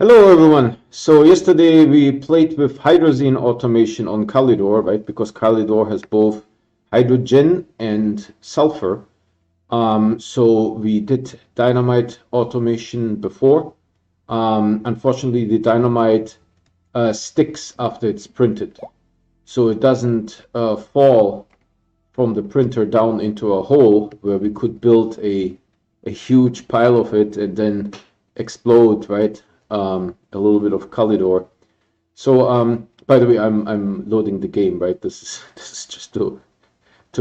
Hello everyone. So yesterday we played with hydrazine automation on Calidor, right? Because Calidor has both hydrogen and sulfur. So we did dynamite automation before. Unfortunately, the dynamite sticks after it's printed, so it doesn't fall from the printer down into a hole where we could build a huge pile of it and then explode, right? A little bit of Calidor. So, by the way, I'm loading the game, right? This is this is just to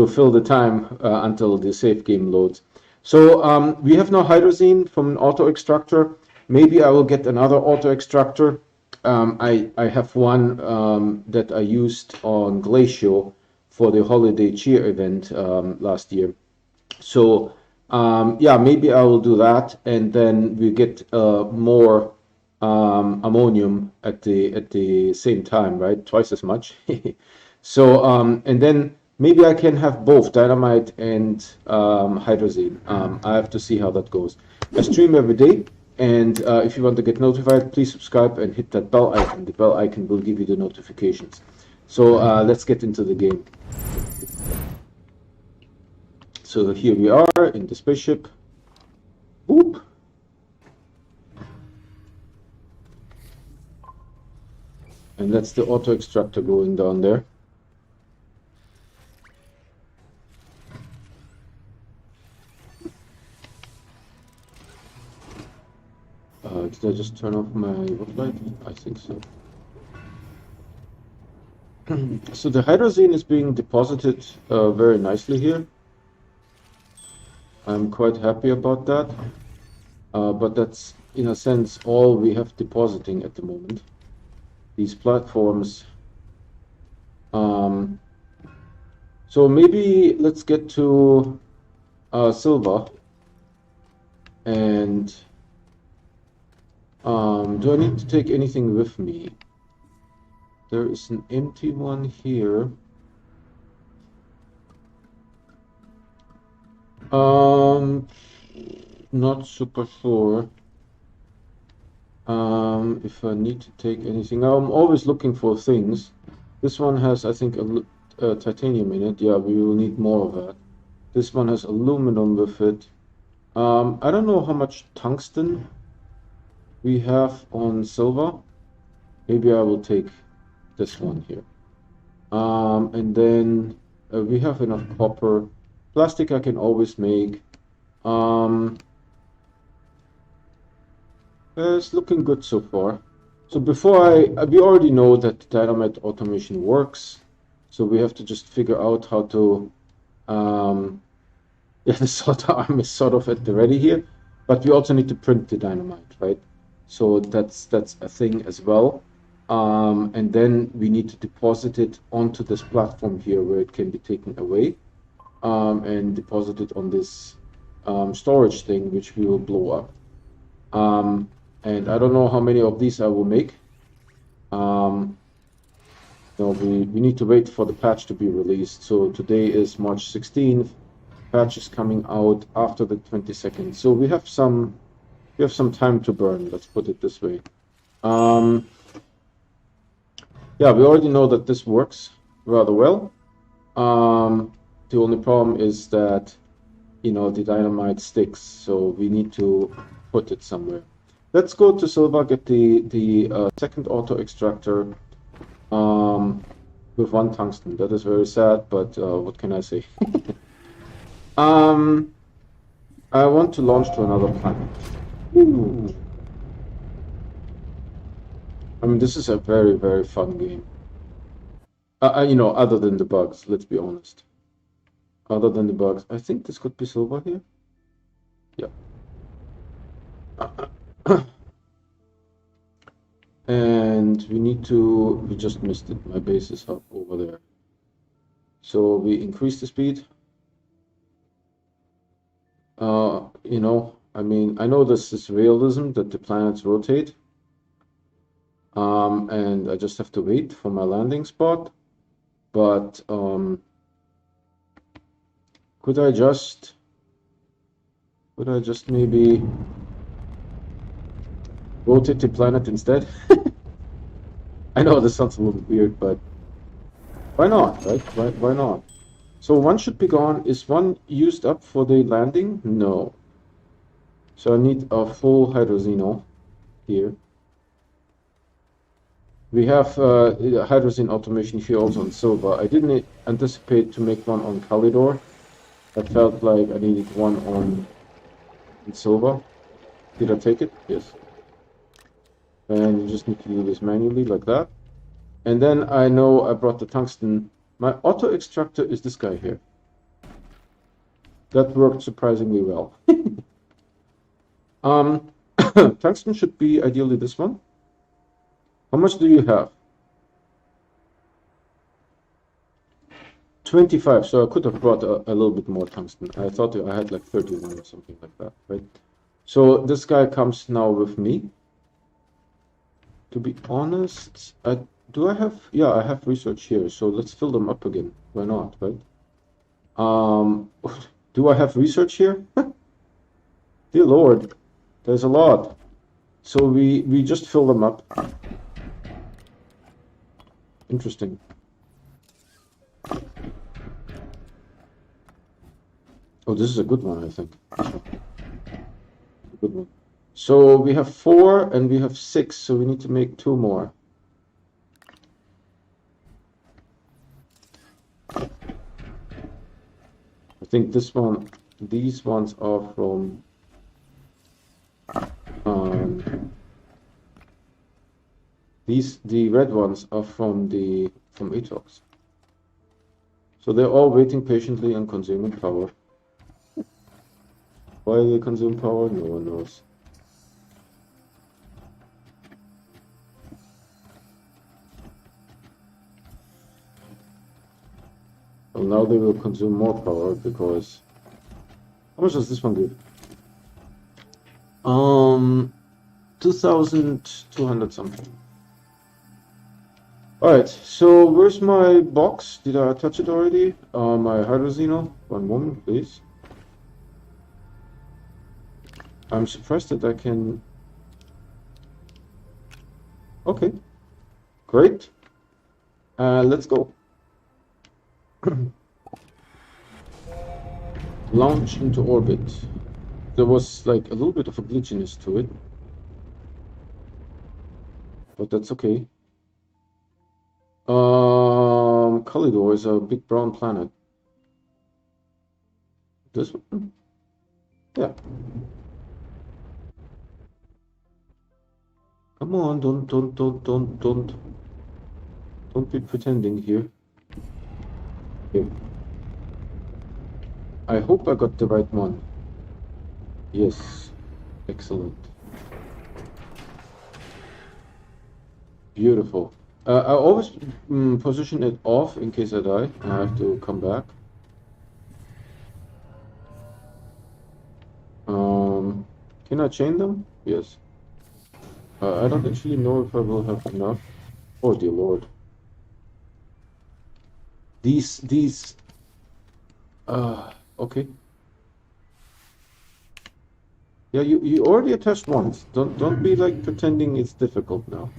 fill the time until the save game loads. So we have now hydrazine from an auto extractor. Maybe I will get another auto extractor. I have one that I used on Glacial for the holiday cheer event last year. So yeah, maybe I will do that, and then we get more ammonium at the same time, right? Twice as much. So and then maybe I can have both dynamite and hydrazine. I have to see how that goes. I stream every day, and if you want to get notified, please subscribe and hit that bell icon. The bell icon will give you the notifications. So let's get into the game. So here we are in the spaceship. Boop. And that's the auto extractor going down there. Did I just turn off my wood light? I think so. So the hydrazine is being deposited very nicely here. I'm quite happy about that. But that's, in a sense, all we have depositing at the moment. These platforms. So maybe let's get to silver. And do I need to take anything with me? There is an empty one here. Not super sure. If I need to take anything. I'm always looking for things. This one has, I think, a titanium in it. Yeah, we will need more of that. This one has aluminum with it. I don't know how much tungsten we have on silver. Maybe I will take this one here. And then we have enough copper. Plastic I can always make. It's looking good so far. So before we already know that dynamite automation works. So we have to just figure out how to, yeah, the solder arm is sort of at the ready here, but we also need to print the dynamite, right? So that's a thing as well. And then we need to deposit it onto this platform here where it can be taken away, and deposit it on this storage thing, which we will blow up. And I don't know how many of these I will make. No, we need to wait for the patch to be released. So today is March 16th. Patch is coming out after the 22nd. So we have some time to burn. Let's put it this way. Yeah, we already know that this works rather well. The only problem is that, you know, the dynamite sticks, so we need to put it somewhere. Let's go to silver, get the second auto extractor with one tungsten. That is very sad, but what can I say? I want to launch to another planet. Ooh. I mean, this is a very, very fun game. You know, other than the bugs, let's be honest. Other than the bugs, I think this could be silver here. Yeah. And we just missed it. My base is up over there. So we increase the speed. You know, I mean, I know this is realism that the planets rotate. And I just have to wait for my landing spot. But could I just maybe rotate the planet instead. I know this sounds a little weird, but why not, right? Why not? So one should be gone. Is one used up for the landing? No. So I need a full hydrazine here. We have hydrazine automation here also on silver. I didn't anticipate to make one on Calidor. I felt like I needed one on silver. Did I take it? Yes. And you just need to do this manually like that. And then I know I brought the tungsten. My auto extractor is this guy here. That worked surprisingly well. Tungsten should be ideally this one. How much do you have? 25, so I could have brought a little bit more tungsten. I thought I had like 31 or something like that, right? So this guy comes now with me. To be honest, do I have? Yeah, I have research here, so let's fill them up again. Why not, right? Do I have research here? Dear Lord, there's a lot. So we just fill them up. Interesting. Oh, this is a good one, I think. Good one. So we have 4 and we have 6, so we need to make 2 more. I think this one, these ones are from the red ones are from Atox. So they're all waiting patiently and consuming power. Why they consume power? No one knows. Well, now they will consume more power because... How much does this one give? 2,200 something. Alright, so where's my box? Did I touch it already? My hydrazine? One moment, please. I'm surprised that I can... Okay, great. Let's go. Launch into orbit. There was like a little bit of a glitchiness to it, but that's okay. Calidor is a big brown planet. This one? Yeah. Come on, don't be pretending here. Okay. I hope I got the right one. Yes. Excellent. Beautiful. I always position it off in case I die and I have to come back. Can I chain them? Yes. I don't actually know if I will have enough. Oh dear Lord. These okay. Yeah, you already attached once. Don't be like pretending it's difficult now.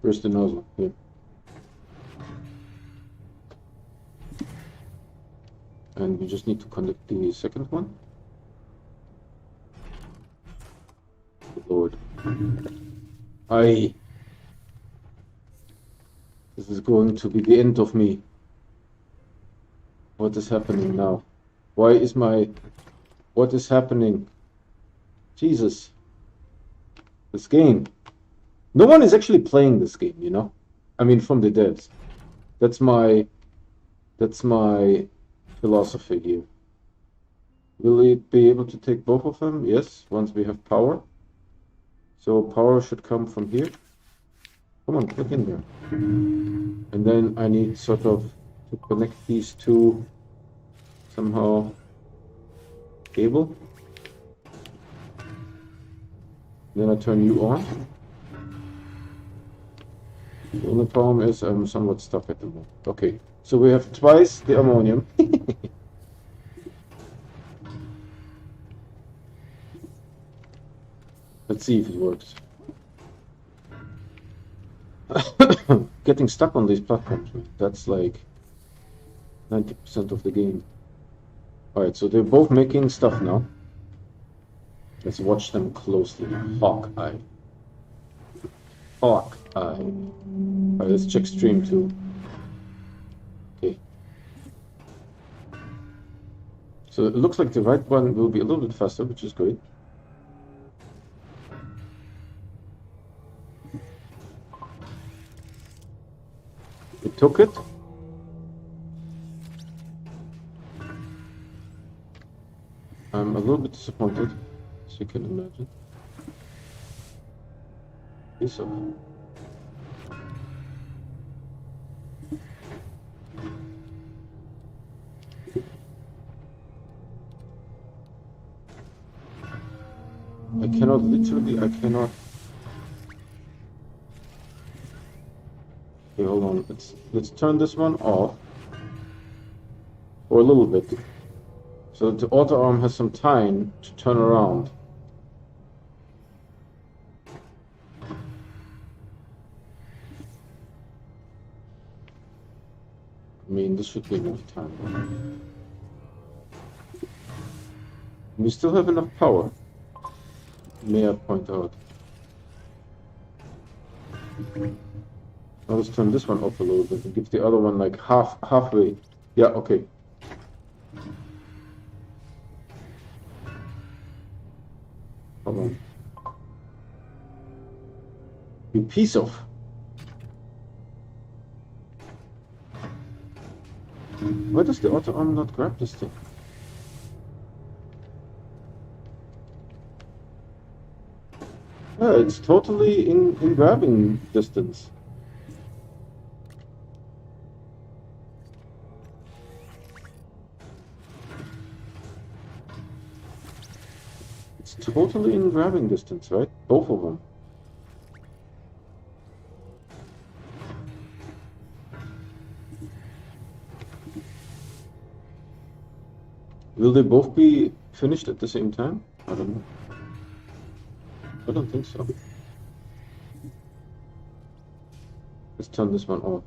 Where's the nozzle? Here. And we just need to connect the second one. Good Lord. This is going to be the end of me. What is happening now? Why is what is happening? Jesus. This game. No one is actually playing this game, you know? I mean, from the devs. That's my philosophy here. Will it be able to take both of them? Yes, once we have power. So power should come from here. Come on, click in there. And then I need sort of to connect these two somehow. Cable. Then I turn you on. The only problem is I'm somewhat stuck at the moment. Okay, so we have twice the ammonium. Let's see if it works. Getting stuck on these platforms, man, that's like 90% of the game. Alright, so they're both making stuff now. Let's watch them closely. Hawkeye. Hawkeye. Alright, let's check stream too. Okay. So it looks like the right one will be a little bit faster, which is great. It took it. I'm a little bit disappointed, as you can imagine. Okay, so I cannot literally, I cannot. Okay, hold on. Let's turn this one off for a little bit, so that the auto arm has some time to turn around. I mean, this should be enough time. We still have enough power, may I point out. Now let's turn this one off a little bit and give the other one like halfway. Yeah, okay. Hold on. You piece of. Why does the auto arm not grab this thing? Yeah, it's totally in grabbing distance. It's totally in grabbing distance, right? Both of them. Will they both be finished at the same time? I don't know. I don't think so. Let's turn this one off.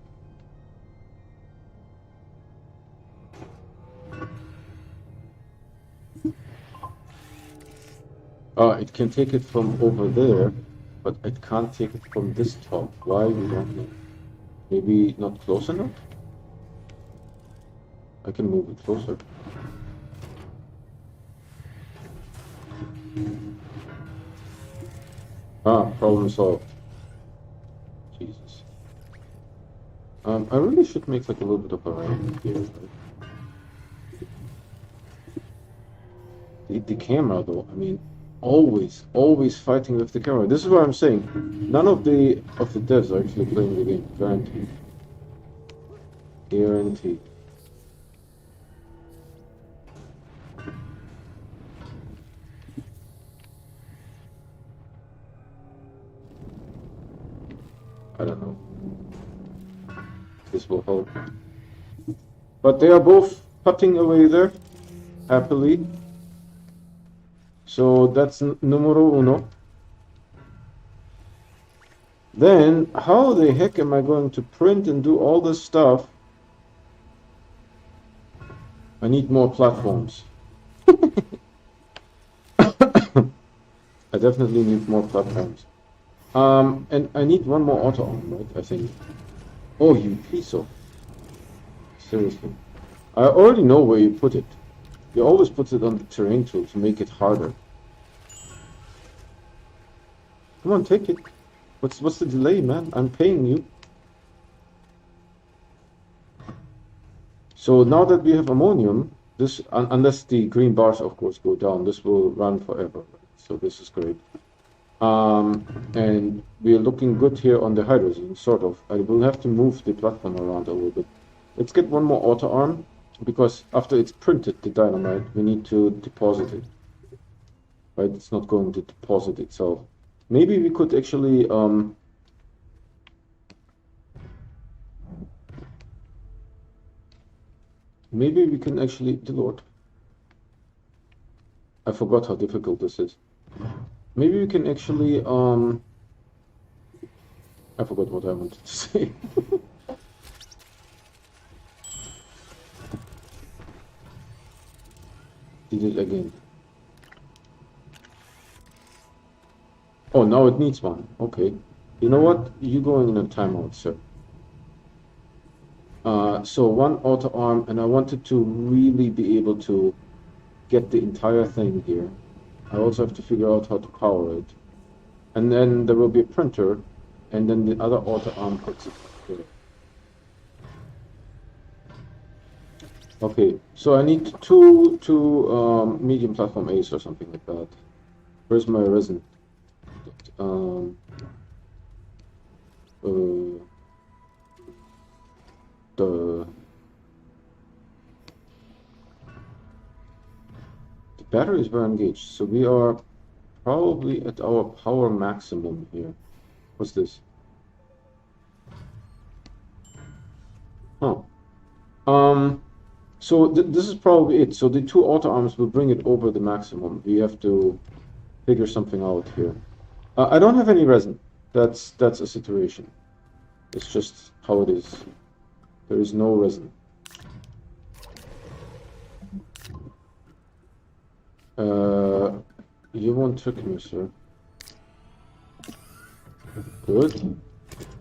It can take it from over there, but it can't take it from this top. Why? We don't know. Maybe not close enough? I can move it closer. Problem solved. Jesus. I really should make like a little bit of a ramp here. Right? The camera though, I mean, always fighting with the camera. This is what I'm saying. None of the devs are actually playing the game. Guaranteed. Guaranteed. I don't know. This will help. But they are both putting away there, happily. So that's numero uno. Then, how the heck am I going to print and do all this stuff? I need more platforms. I definitely need more platforms. And I need one more auto arm, right? I think. Oh, you piece of. Seriously. I already know where you put it. You always put it on the terrain tool to make it harder. Come on, take it. What's the delay, man? I'm paying you. So now that we have ammonium, this unless the green bars of course go down, this will run forever. Right? So this is great. And we're looking good here on the hydrazine, sort of. I will have to move the platform around a little bit. Let's get one more auto arm, because after it's printed, the dynamite, we need to deposit it. Right, it's not going to deposit itself. Maybe we could actually Maybe we can actually, the Lord. I forgot how difficult this is. Maybe we can actually, I forgot what I wanted to say. Did it again. Oh, now it needs one. Okay. You know what? You're going in a timeout, sir. So one auto arm, and I wanted to really be able to get the entire thing here. I also have to figure out how to power it. And then there will be a printer, and then the other auto arm puts it here. Okay, so I need two medium platform A's or something like that. Where's my resin? Um, uh, the batteries were engaged, so we are probably at our power maximum here. What's this? Huh. So this is probably it. So the two auto arms will bring it over the maximum. We have to figure something out here. I don't have any resin. That's a situation. It's just how it is. There is no resin. You won't trick me, sir. Good.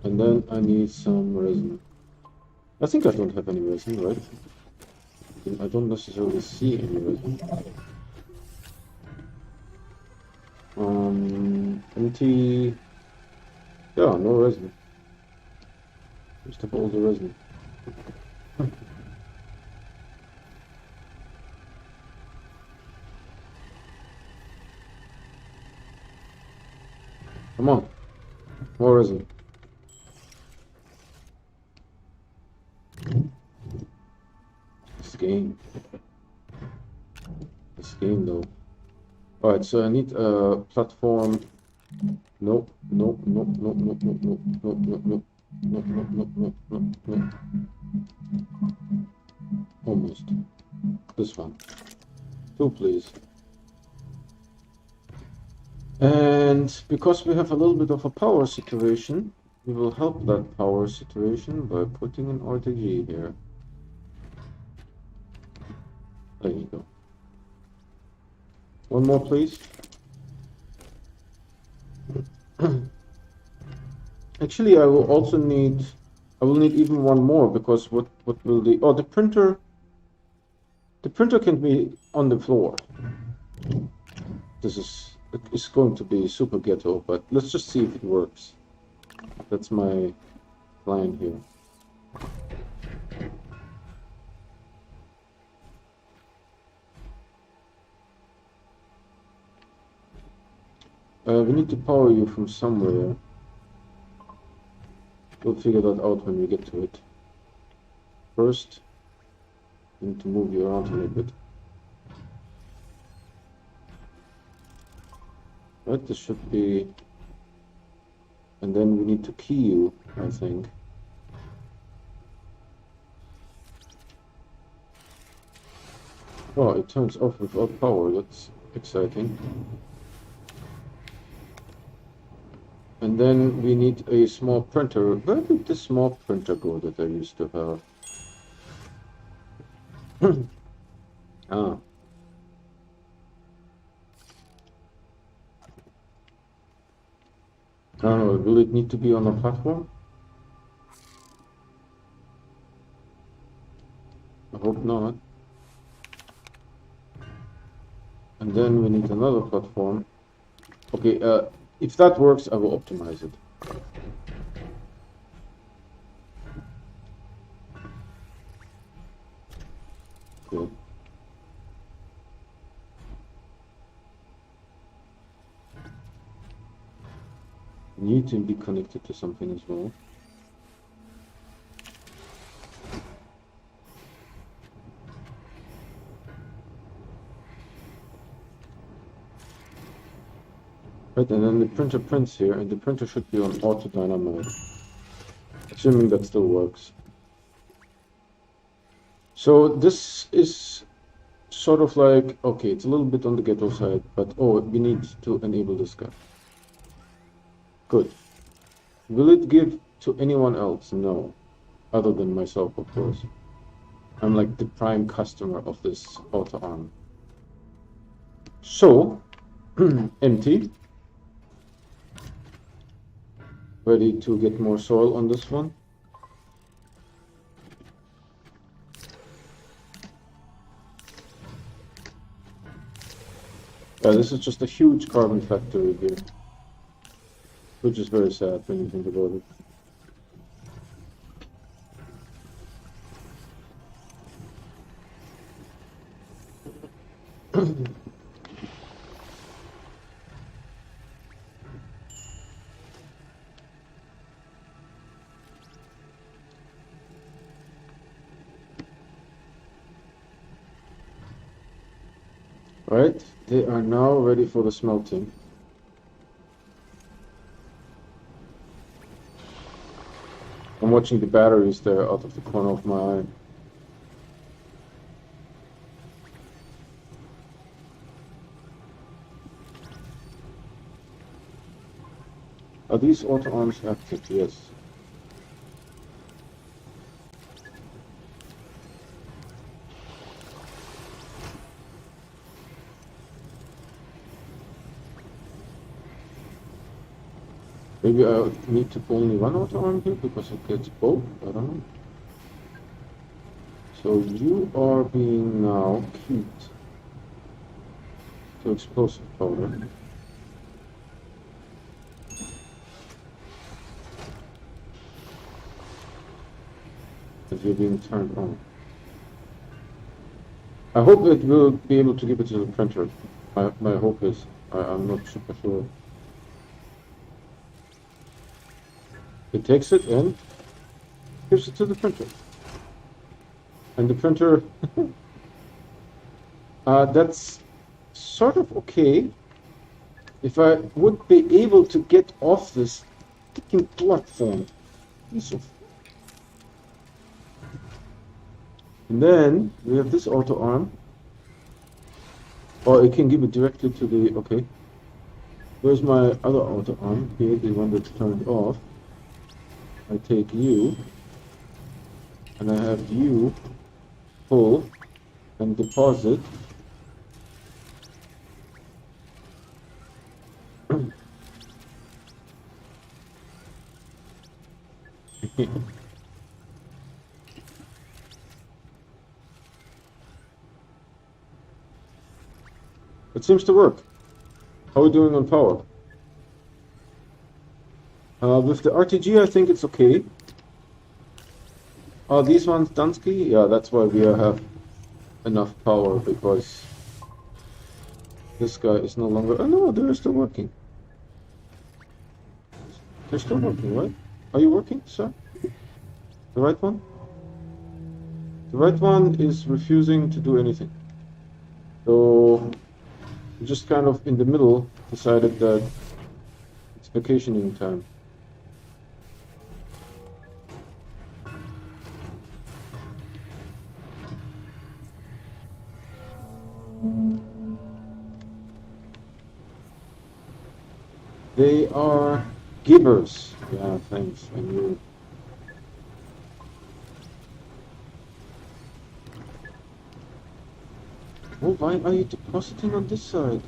And then I need some resin. I think I don't have any resin, right? I don't necessarily see any resin. Empty. Yeah, no resin. Just have all the resin. Come on. More resin. This game. This game, though. Alright, so I need a platform. Nope, nope, nope, nope, nope, nope, nope, nope, nope, nope, nope, nope, nope, nope, nope. Almost. This one. Two, please. And because we have a little bit of a power situation, we will help that power situation by putting an RTG here. There you go. One more, please. Actually, I will need even one more, because what will the printer can be on the floor. It's going to be super ghetto, but let's just see if it works. That's my plan here. We need to power you from somewhere. We'll figure that out when we get to it. First, we need to move you around a little bit. Right, this should be... And then we need to key you, I think. Oh, it turns off without power. That's exciting. And then we need a small printer. Where did the small printer go that I used to have? Ah. I don't know, will it need to be on a platform? I hope not. And then we need another platform. Okay, if that works, I will optimize it. Good. Need to be connected to something as well. Right, and then the printer prints here, and the printer should be on auto dynamite. Assuming that still works. So this is sort of like, okay, it's a little bit on the ghetto side, but oh, we need to enable this guy. Good. Will it give to anyone else? No, other than myself, of course. I'm like the prime customer of this auto arm. So, empty. Ready to get more soil on this one. This is just a huge carbon factory here, which is very sad when you think about it. Right, they are now ready for the smelting. I'm watching the batteries there out of the corner of my eye. Are these auto arms active? Yes. Maybe I need to put only one auto arm here because it gets both. I don't know. So you are being now keyed to explosive powder. As you're being turned on. I hope it will be able to give it to the printer. My hope is. I'm not super sure. It takes it and gives it to the printer. And the printer, that's sort of okay. If I would be able to get off this freaking platform. And then we have this auto arm. Or it can give it directly to the, okay. Where's my other auto arm? Here, the one that's turned off. I take you, and I have you pull and deposit. It seems to work. How are we doing on power? With the RTG, I think it's okay. These ones Dunsky? Yeah, that's why we have enough power, because this guy is no longer... Oh no, they're still working. They're still working, right? Are you working, sir? The right one? The right one is refusing to do anything. So, just kind of in the middle decided that it's vacationing time. They are givers. Yeah, thanks. I knew. Oh, why are you depositing on this side?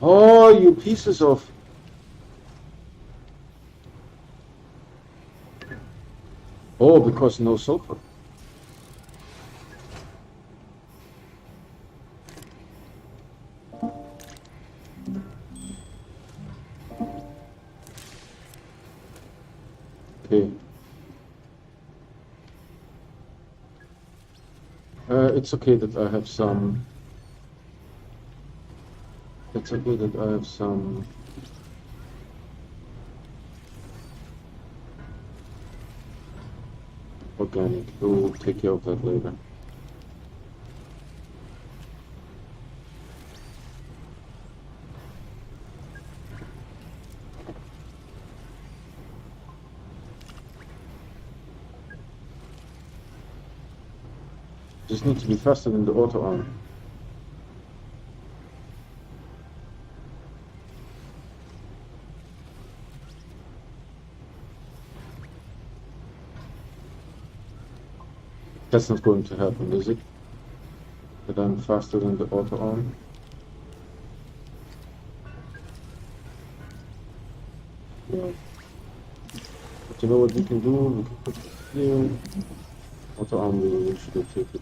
Oh, you pieces of... Oh, because no sulfur. Okay. It's okay that I have some... It's okay that I have some... organic. We'll take care of that later. Just need to be faster than the auto arm. That's not going to happen, is it? That I'm faster than the auto arm. Yeah. But you know what we can do? We can put it here. Auto arm, we should take it.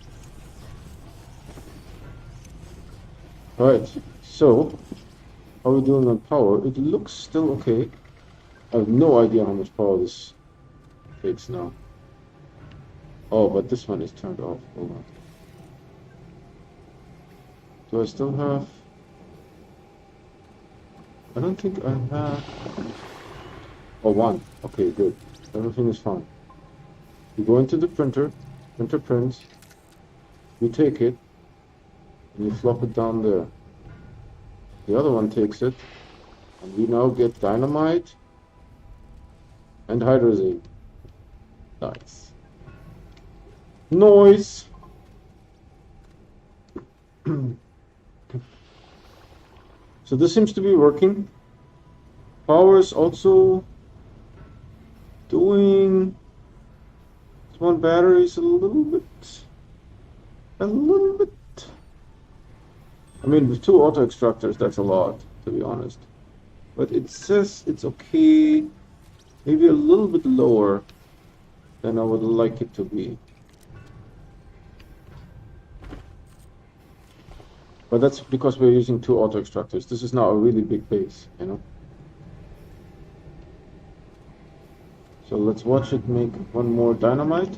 Alright, so how are we doing on power? It looks still okay. I have no idea how much power this takes now. Oh, but this one is turned off. Hold on. Do I still have... I don't think I have... Oh, one. Okay, good. Everything is fine. You go into the printer prints, you take it, and you flop it down there. The other one takes it, and we now get dynamite and hydrazine. Nice. Noise! So this seems to be working. Power is also doing... This one battery is a little bit... I mean, with 2 auto extractors, that's a lot, to be honest. But it says it's okay, maybe a little bit lower than I would like it to be. But that's because we're using 2 auto extractors. This is now a really big base, you know. So let's watch it make one more dynamite.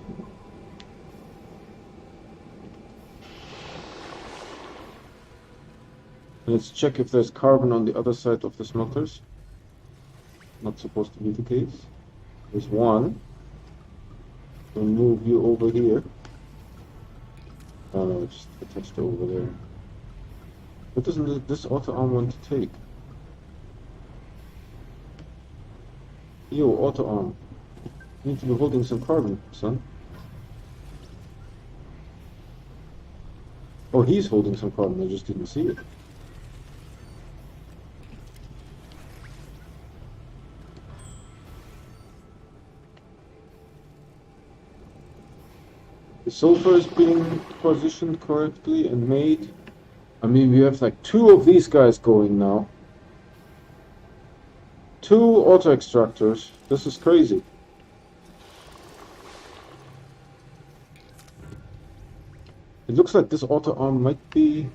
Let's check if there's carbon on the other side of the smelters. Not supposed to be the case. There's one. We'll move you over here. Oh no, it's attached over there. What doesn't this auto arm want to take? Yo, auto arm. You need to be holding some carbon, son. Oh, he's holding some carbon, I just didn't see it. The sulfur is being positioned correctly and made. I mean, we have like 2 of these guys going now. 2 auto extractors. This is crazy. It looks like this auto arm might be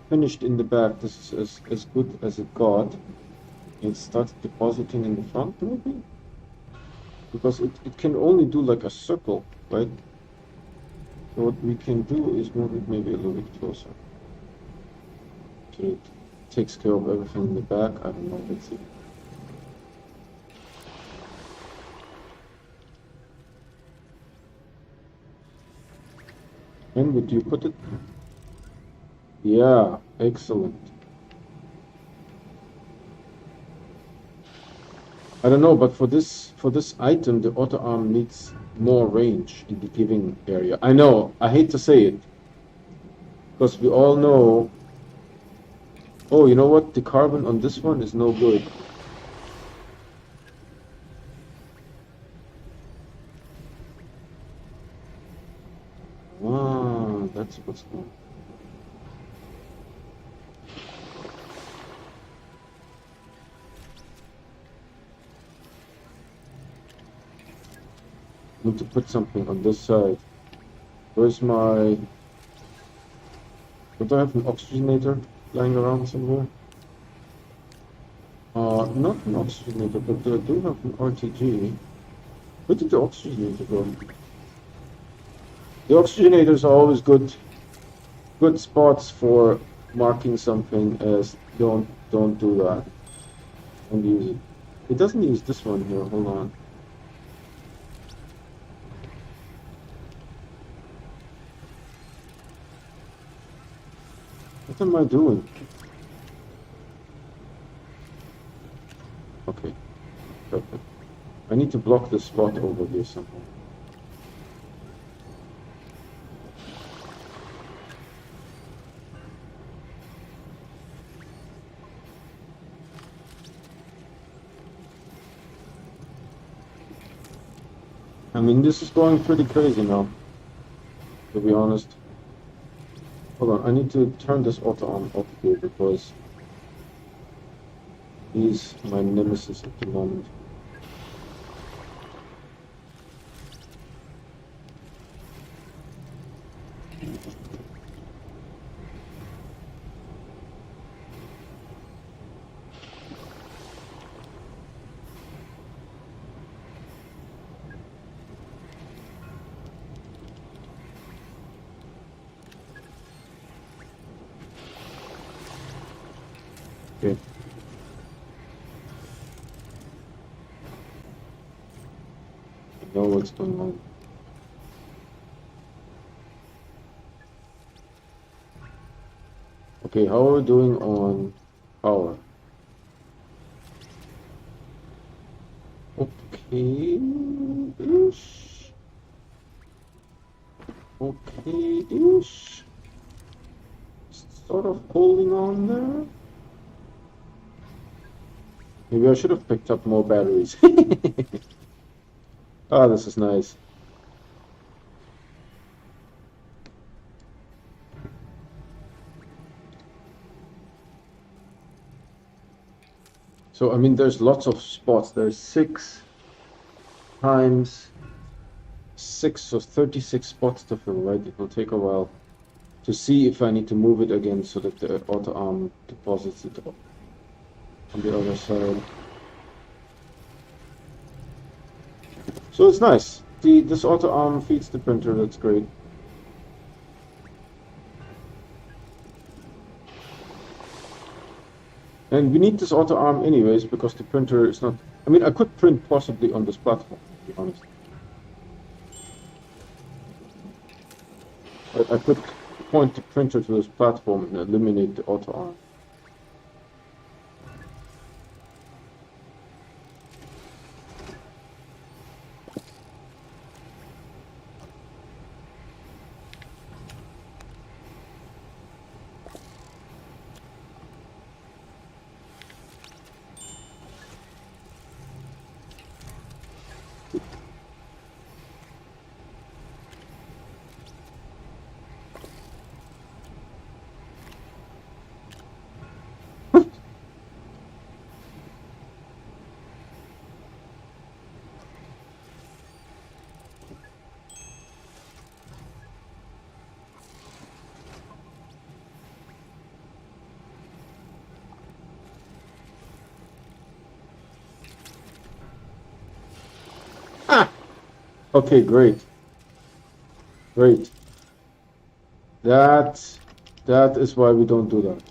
finished in the back. This is as good as it got. It started depositing in the front, maybe? Because it can only do like a circle, right? So what we can do is move it maybe a little bit closer. So it takes care of everything in the back. I don't know, let's see. When would you put it? Yeah, excellent. I don't know, but for this item, the auto arm needs more range in the giving area. I know, I hate to say it, because we all know. Oh, you know what? The carbon on this one is no good. Ah, that's what's going on. Need to put something on this side. Where's my... Don't I have an oxygenator lying around somewhere? Not an oxygenator, but I do have an RTG. Where did the oxygenator go? The oxygenators are always good spots for marking something as don't do that. Don't use it. It doesn't use this one here, hold on. What am I doing? Okay, perfect. I need to block this spot over here somehow. I mean, this is going pretty crazy now, to be honest. Hold on, I need to turn this auto on off here because he's my nemesis at the moment. Okay. I know what's going on. Okay, how are we doing on power? Okay-ish. Okay-ish. Sort of holding on there. Maybe I should have picked up more batteries. Ah, this is nice. So, I mean, there's lots of spots. There's 6 times 6, so 36 spots to fill, right? It will take a while to see if I need to move it again so that the auto arm deposits it on the other side. So it's nice. This auto arm feeds the printer, that's great. And we need this auto arm anyways because the printer is not... I mean, I could print possibly on this platform, to be honest. I could point the printer to this platform and eliminate the auto arm. Ah! Okay, great. Great. That is why we don't do that.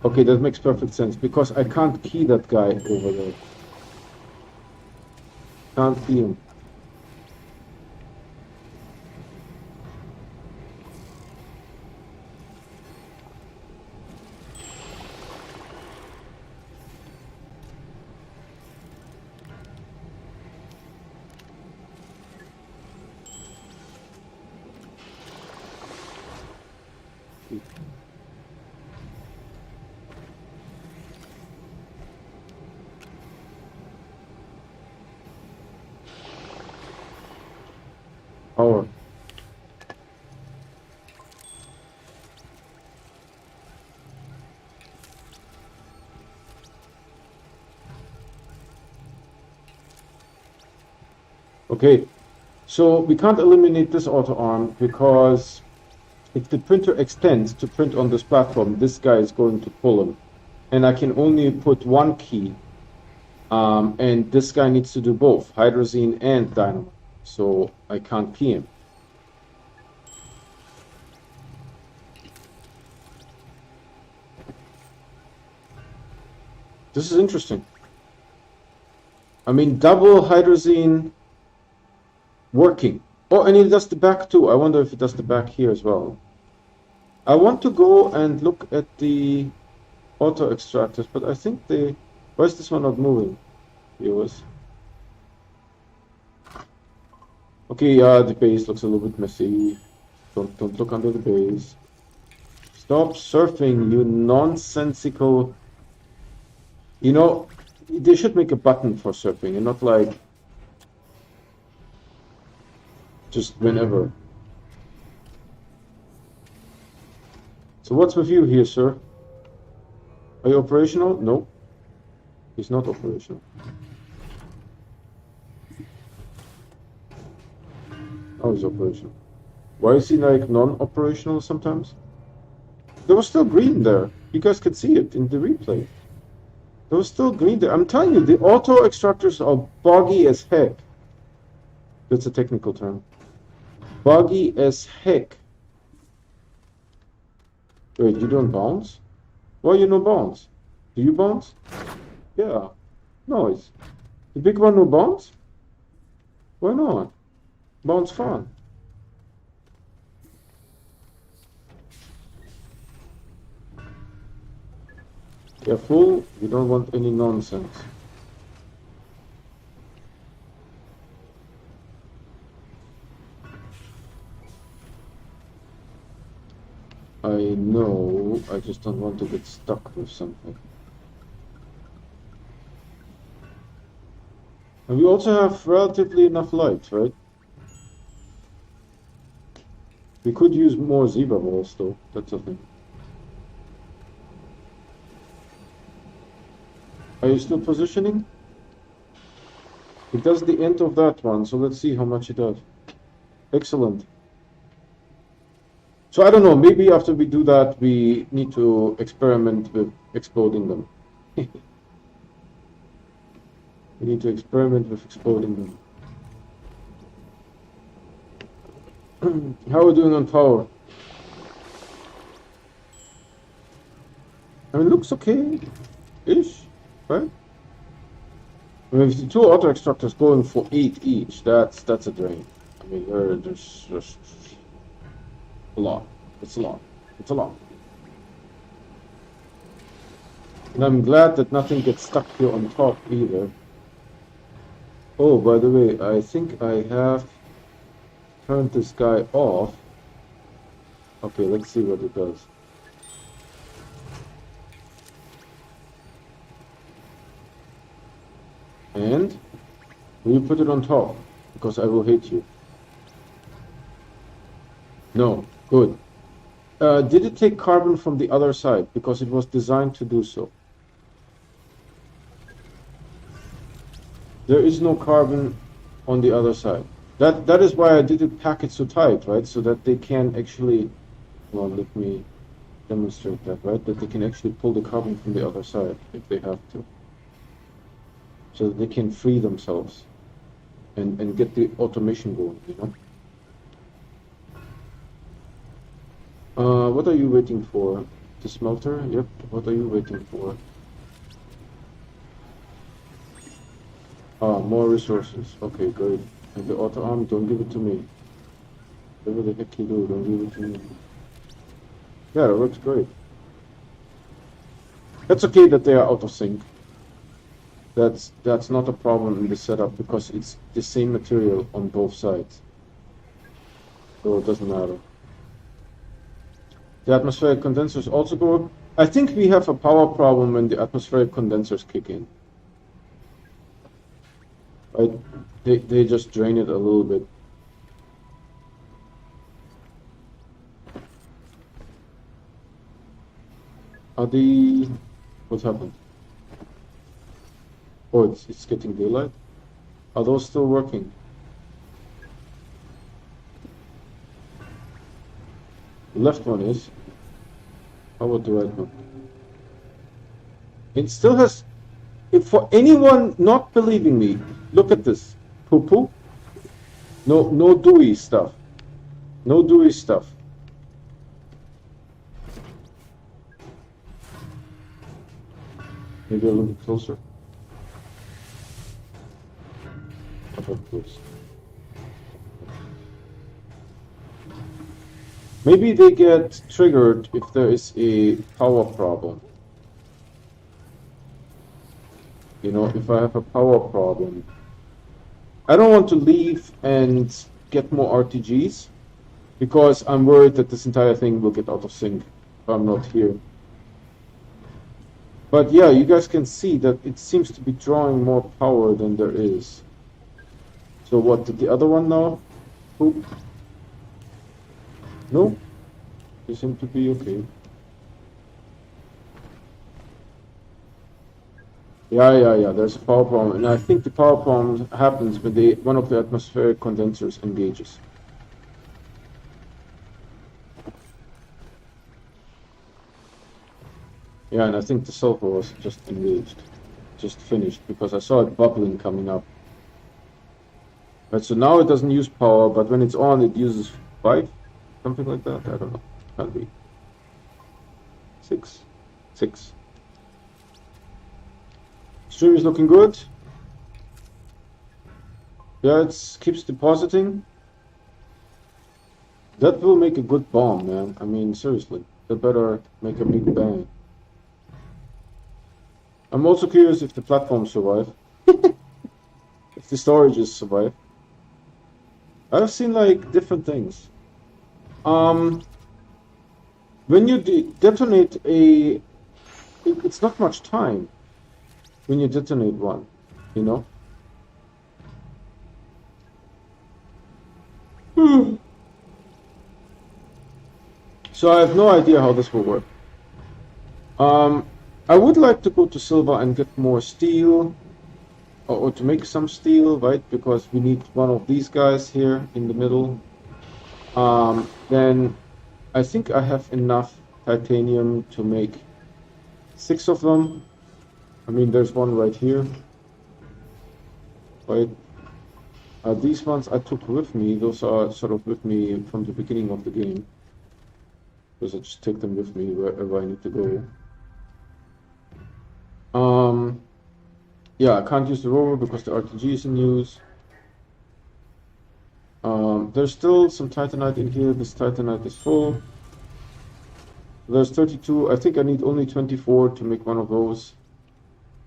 Okay, that makes perfect sense because I can't key that guy over there. Can't key him. Power. Okay, so we can't eliminate this auto arm because if the printer extends to print on this platform, this guy is going to pull him. And I can only put one key. And this guy needs to do both, hydrazine and dynamite. So I can't key him. This is interesting. I mean, double hydrazine working. Oh, and it does the back too. I wonder if it does the back here as well. I want to go and look at the auto extractors, but I think why is this one not moving? Viewers. Okay, the base looks a little bit messy. Don't look under the base. Stop surfing, you nonsensical. You know, they should make a button for surfing and not like just whenever. So what's with you here, sir? Are you operational? No, he's not operational. Oh, he's operational. Why is he like non-operational sometimes? There was still green there. You guys could see it in the replay. There was still green there. I'm telling you, the auto extractors are buggy as heck. That's a technical term. Buggy as heck. Wait, you don't bounce? Why you no bounce? Do you bounce? Yeah. Nice. The big one no bounce? Why not? Bounce fun. Careful, we don't want any nonsense. I know, I just don't want to get stuck with something. And we also have relatively enough light, right? We could use more zebra balls though, that's the thing. Are you still positioning? It does the end of that one, so let's see how much it does. Excellent. So I don't know, maybe after we do that, we need to experiment with exploding them. We need to experiment with exploding them. How are we doing on power? I mean, it looks okay-ish, right? I mean, if the two auto extractors going for 8 each, that's a drain. I mean, there's just a lot. It's a lot. It's a lot. And I'm glad that nothing gets stuck here on top either. Oh, by the way, I think I have turned this guy off. Okay, let's see what it does. And will you put it on top? Because I will hate you. No, good. Did it take carbon from the other side? Because it was designed to do so. There is no carbon on the other side. That is why I didn't pack it so tight, right? So that they can actually, well, let me demonstrate that, right? That they can actually pull the carbon from the other side if they have to. So that they can free themselves and get the automation going, you know? What are you waiting for? The smelter? Yep. What are you waiting for? Ah, more resources. Okay, good. And the auto arm, don't give it to me. Whatever the heck you do, don't give it to me. Yeah, that works great. It's okay that they are out of sync. That's not a problem in the setup because it's the same material on both sides. So it doesn't matter. The atmospheric condensers also go. I think we have a power problem when the atmospheric condensers kick in. Right? They just drain it a little bit. What happened? Oh, it's getting daylight. Are those still working? The left one is. How about the right one? It still has. If for anyone not believing me, look at this. Poo-poo. No dewy stuff. No dewy stuff. Maybe a little bit closer. How about this? Maybe they get triggered if there is a power problem. You know, if I have a power problem. I don't want to leave and get more RTGs because I'm worried that this entire thing will get out of sync if I'm not here. But yeah, you guys can see that it seems to be drawing more power than there is. So what, did the other one now? Oop. No, they seem to be okay. Yeah. There's a power problem, and I think the power problem happens when one of the atmospheric condensers engages. Yeah, and I think the sulfur was just engaged, just finished, because I saw it bubbling coming up. Right, so now it doesn't use power, but when it's on, it uses 5, something like that. I don't know. Can't be. 6. 6. Stream is looking good. Yeah, it keeps depositing. That will make a good bomb, man. I mean, seriously. That better make a big bang. I'm also curious if the platforms survive. If the storages survive. I've seen like different things. When you detonate it's not much time when you detonate one, you know? So I have no idea how this will work. I would like to go to silver and get more steel, or to make some steel, right? Because we need one of these guys here in the middle. Then I think I have enough titanium to make 6 of them. I mean, there's one right here. Right? These ones I took with me. Those are sort of with me from the beginning of the game. Because I just take them with me wherever I need to go. Yeah, I can't use the rover because the RTG is in use. There's still some titanite in here. This titanite is full. There's 32. I think I need only 24 to make one of those.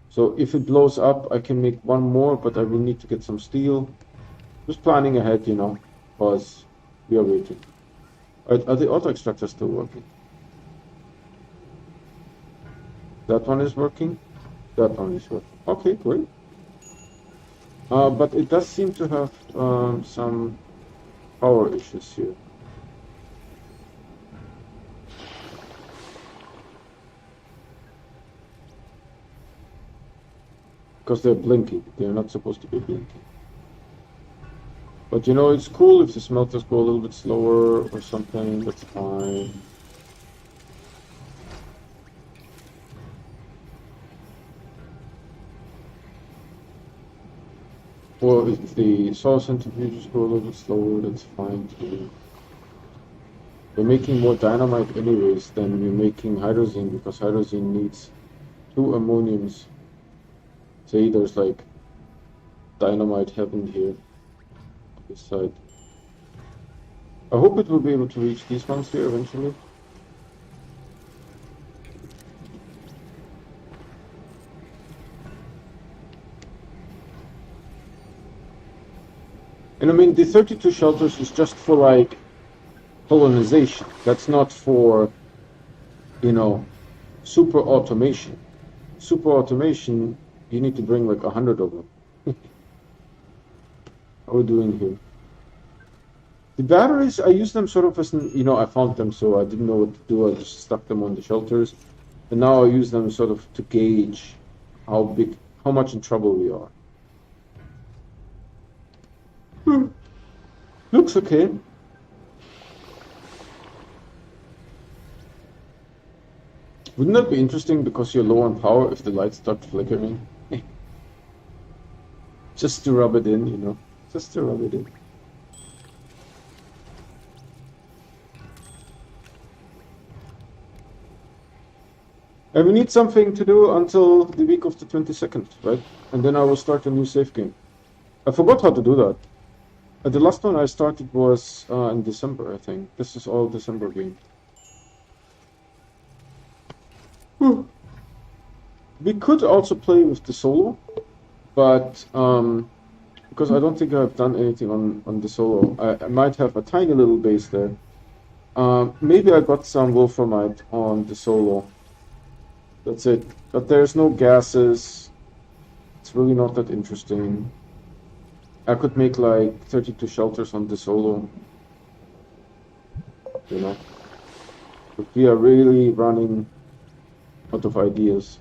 So if it blows up, I can make one more, but I will need to get some steel. Just planning ahead, you know, because we are waiting. Are the auto extractors still working? That one is working. That one is working. Okay, great. But it does seem to have some power issues here. Because they're blinking. They're not supposed to be blinking. But you know, it's cool if the smelters go a little bit slower or something. That's fine. Or if the solar centrifuges go a little bit slower, that's fine too. We're making more dynamite anyways than we're making hydrazine, because hydrazine needs 2 ammoniums. See, there's like dynamite heaven here on this side. I hope it will be able to reach these ones here eventually. And I mean, the 32 shelters is just for like colonization. That's not for, you know, super automation. Super automation, you need to bring like 100 of them. How are we doing here? The batteries, I use them sort of as, you know, I found them, so I didn't know what to do. I just stuck them on the shelters. And now I use them sort of to gauge how much in trouble we are. Looks okay. Wouldn't that be interesting because you're low on power if the lights start flickering? Just to rub it in, you know. Just to rub it in. And we need something to do until the week of the 22nd, right? And then I will start a new save game. I forgot how to do that. The last one I started was in December, I think. This is all December game. We could also play with the solo, but because I don't think I've done anything on the solo. I might have a tiny little base there. Maybe I got some wolframite on the solo. That's it. But there's no gases. It's really not that interesting. I could make like 32 shelters on the solo, you know. But we are really running out of ideas.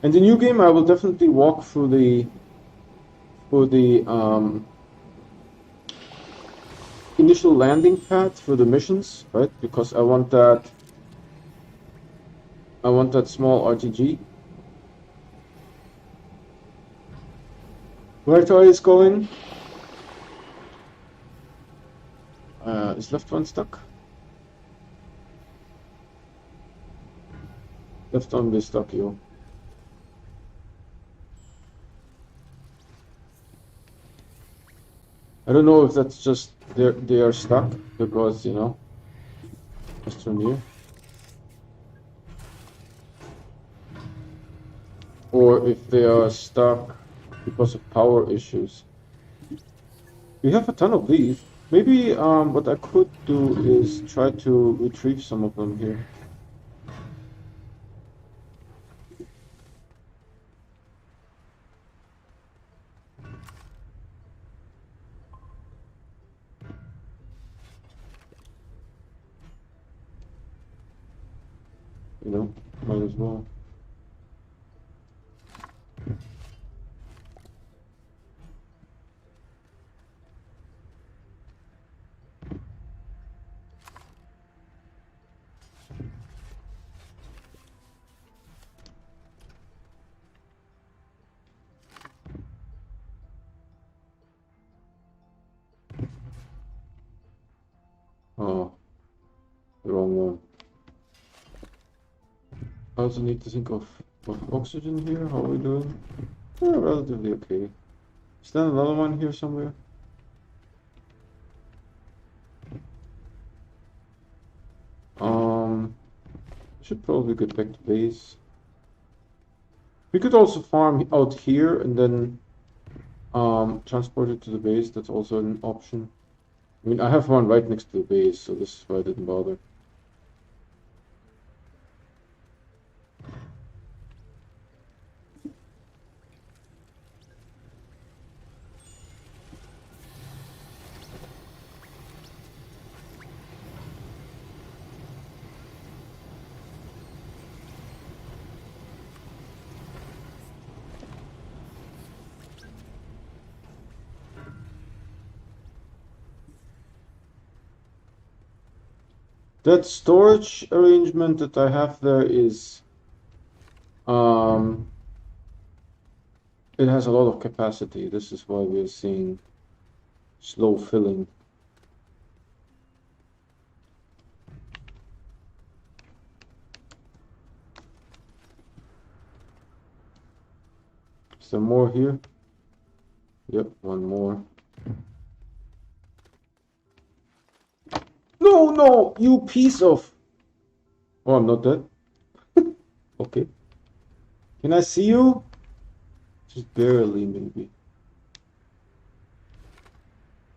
And the new game, I will definitely walk through the initial landing pad for the missions, right? Because I want that small RTG. Where Toy is going? Is left one stuck? Left one is stuck, yo. I don't know if that's just they are stuck because, you know, Astroneer. Or if they are stuck because of power issues. We have a ton of these. Maybe what I could do is try to retrieve some of them here. You know, might as well. Oh, the wrong one. I also need to think of oxygen here. How are we doing? Relatively okay. Is there another one here somewhere? Should probably get back to base. We could also farm out here and then transport it to the base. That's also an option. I mean, I have one right next to the base, so this is why I didn't bother. That storage arrangement that I have there is, it has a lot of capacity. This is why we're seeing slow filling. Is there more here? Yep, one more. No, no, you piece of... Oh, I'm not dead. Okay. Can I see you? Just barely, maybe.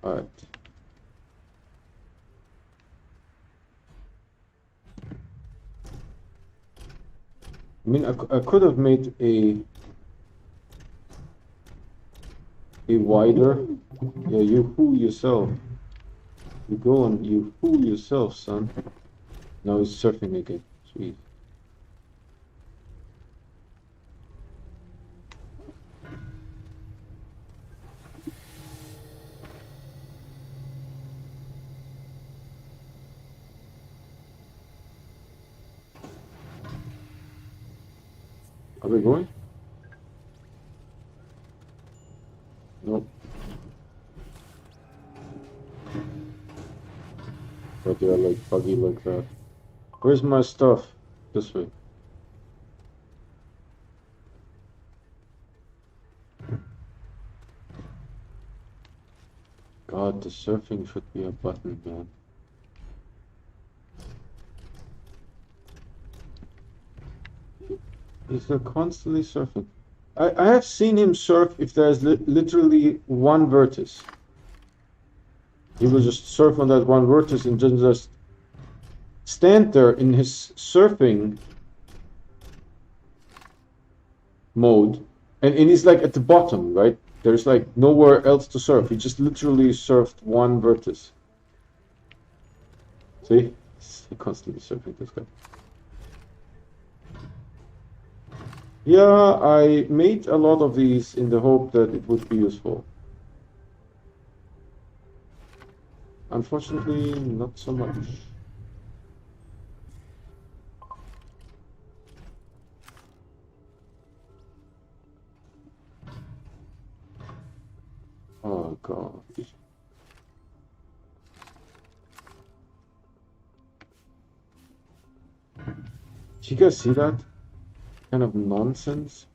Alright. I mean, I could have made a wider... Yeah, you fool yourself. You go and you fool yourself, son. Now he's surfing again. Sweet. Are we going? Nope. But they are like buggy like that. Where's my stuff? This way. God, the surfing should be a button, man. He's constantly surfing. I have seen him surf if there's literally one vertex. He will just surf on that one vertex and just stand there in his surfing mode And he's like at the bottom, right? There's like nowhere else to surf. He just literally surfed one vertex. See? He's constantly surfing this guy. Yeah, I made a lot of these in the hope that it would be useful. Unfortunately, not so much. Oh god. Did you guys see that? Kind of nonsense.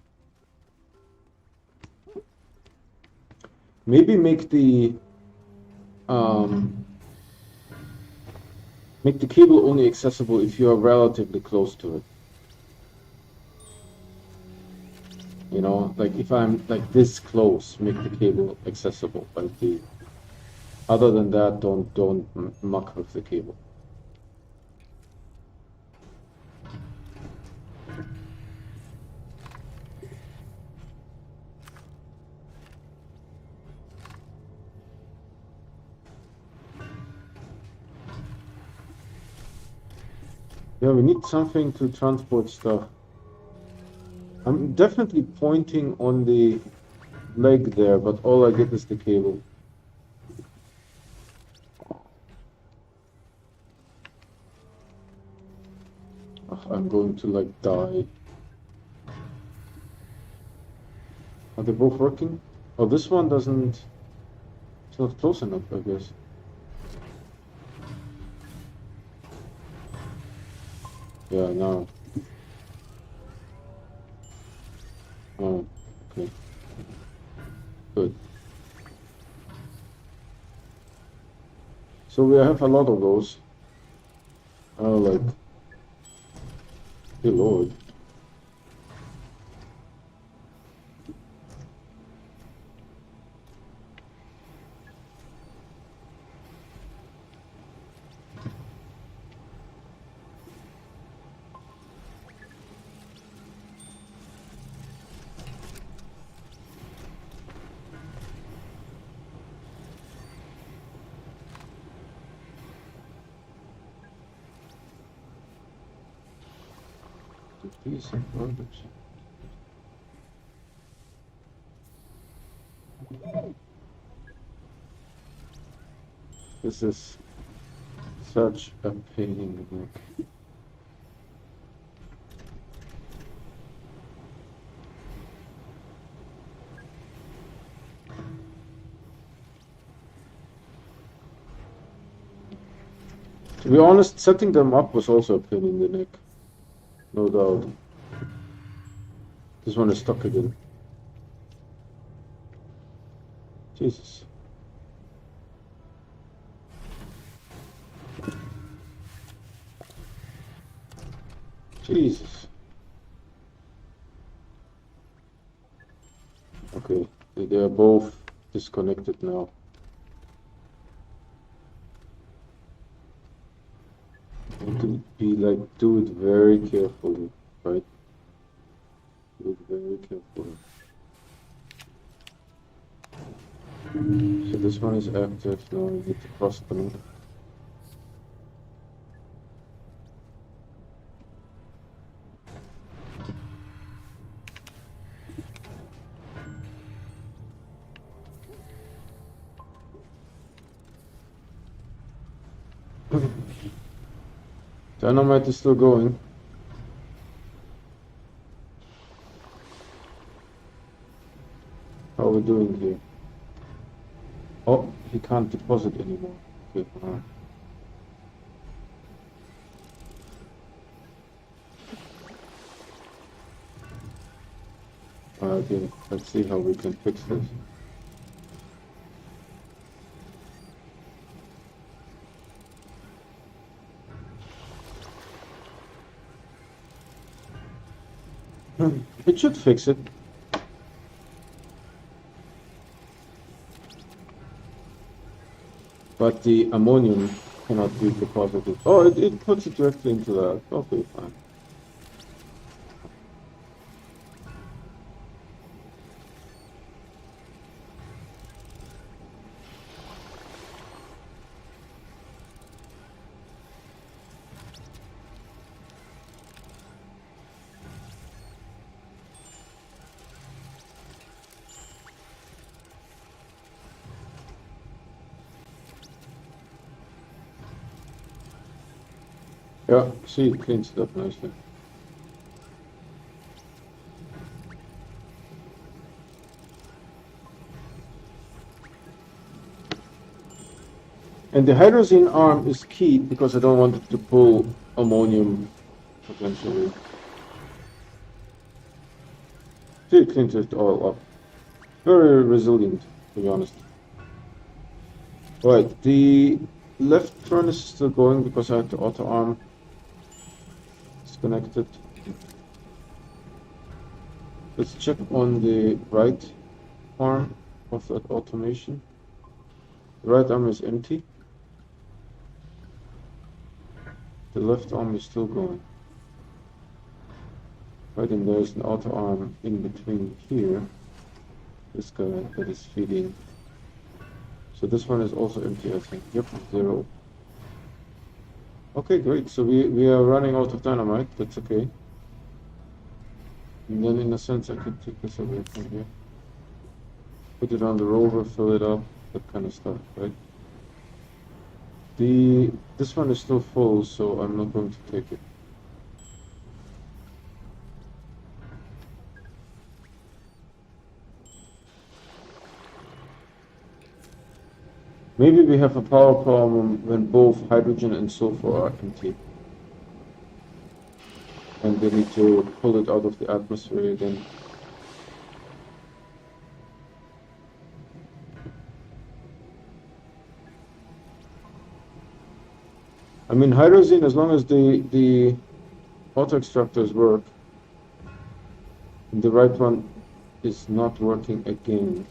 Maybe make the cable only accessible if you are relatively close to it. You know, like if I'm like this close, make the cable accessible. Like other than that, don't muck with the cable. Yeah, we need something to transport stuff. I'm definitely pointing on the leg there, but all I get is the cable. Ugh, I'm going to like die. Are they both working? Oh, this one doesn't... It's not close enough, I guess. Yeah, now. Oh, okay. Good. So we have a lot of those. Oh, like... Good lord. Decent garbage. This is such a pain in the neck. To be honest, setting them up was also a pain in the neck. No doubt. This one is stuck again. Jesus. Jesus. Okay, they are both disconnected now. And to be like, do it very carefully, right? Do it very carefully. So this one is active, now we need to cross them. Dynamite is still going. How are we doing here? Oh, he can't deposit anymore. Okay, okay, let's see how we can fix this. It should fix it. But the ammonium cannot be deposited. Oh, it puts it directly into that. Okay, fine. Yeah, see, it cleans it up nicely. And the hydrazine arm is key because I don't want it to pull ammonium potentially. See, it cleans it all up. Very resilient, to be honest. Right, the left furnace is still going because I had the auto arm disconnected. Let's check on the right arm of that automation. The right arm is empty. The left arm is still going. Right, and there's an auto arm in between here. This guy that is feeding. So this one is also empty, I think. Yep, 0. Okay, great. So we are running out of dynamite. That's okay. And then in a sense I could take this away from here. Put it on the rover, fill it up, that kind of stuff, right? This one is still full, so I'm not going to take it. Maybe we have a power problem when both hydrogen and sulfur are empty. And they need to pull it out of the atmosphere again. I mean, hydrazine, as long as the auto extractors work, the right one is not working again.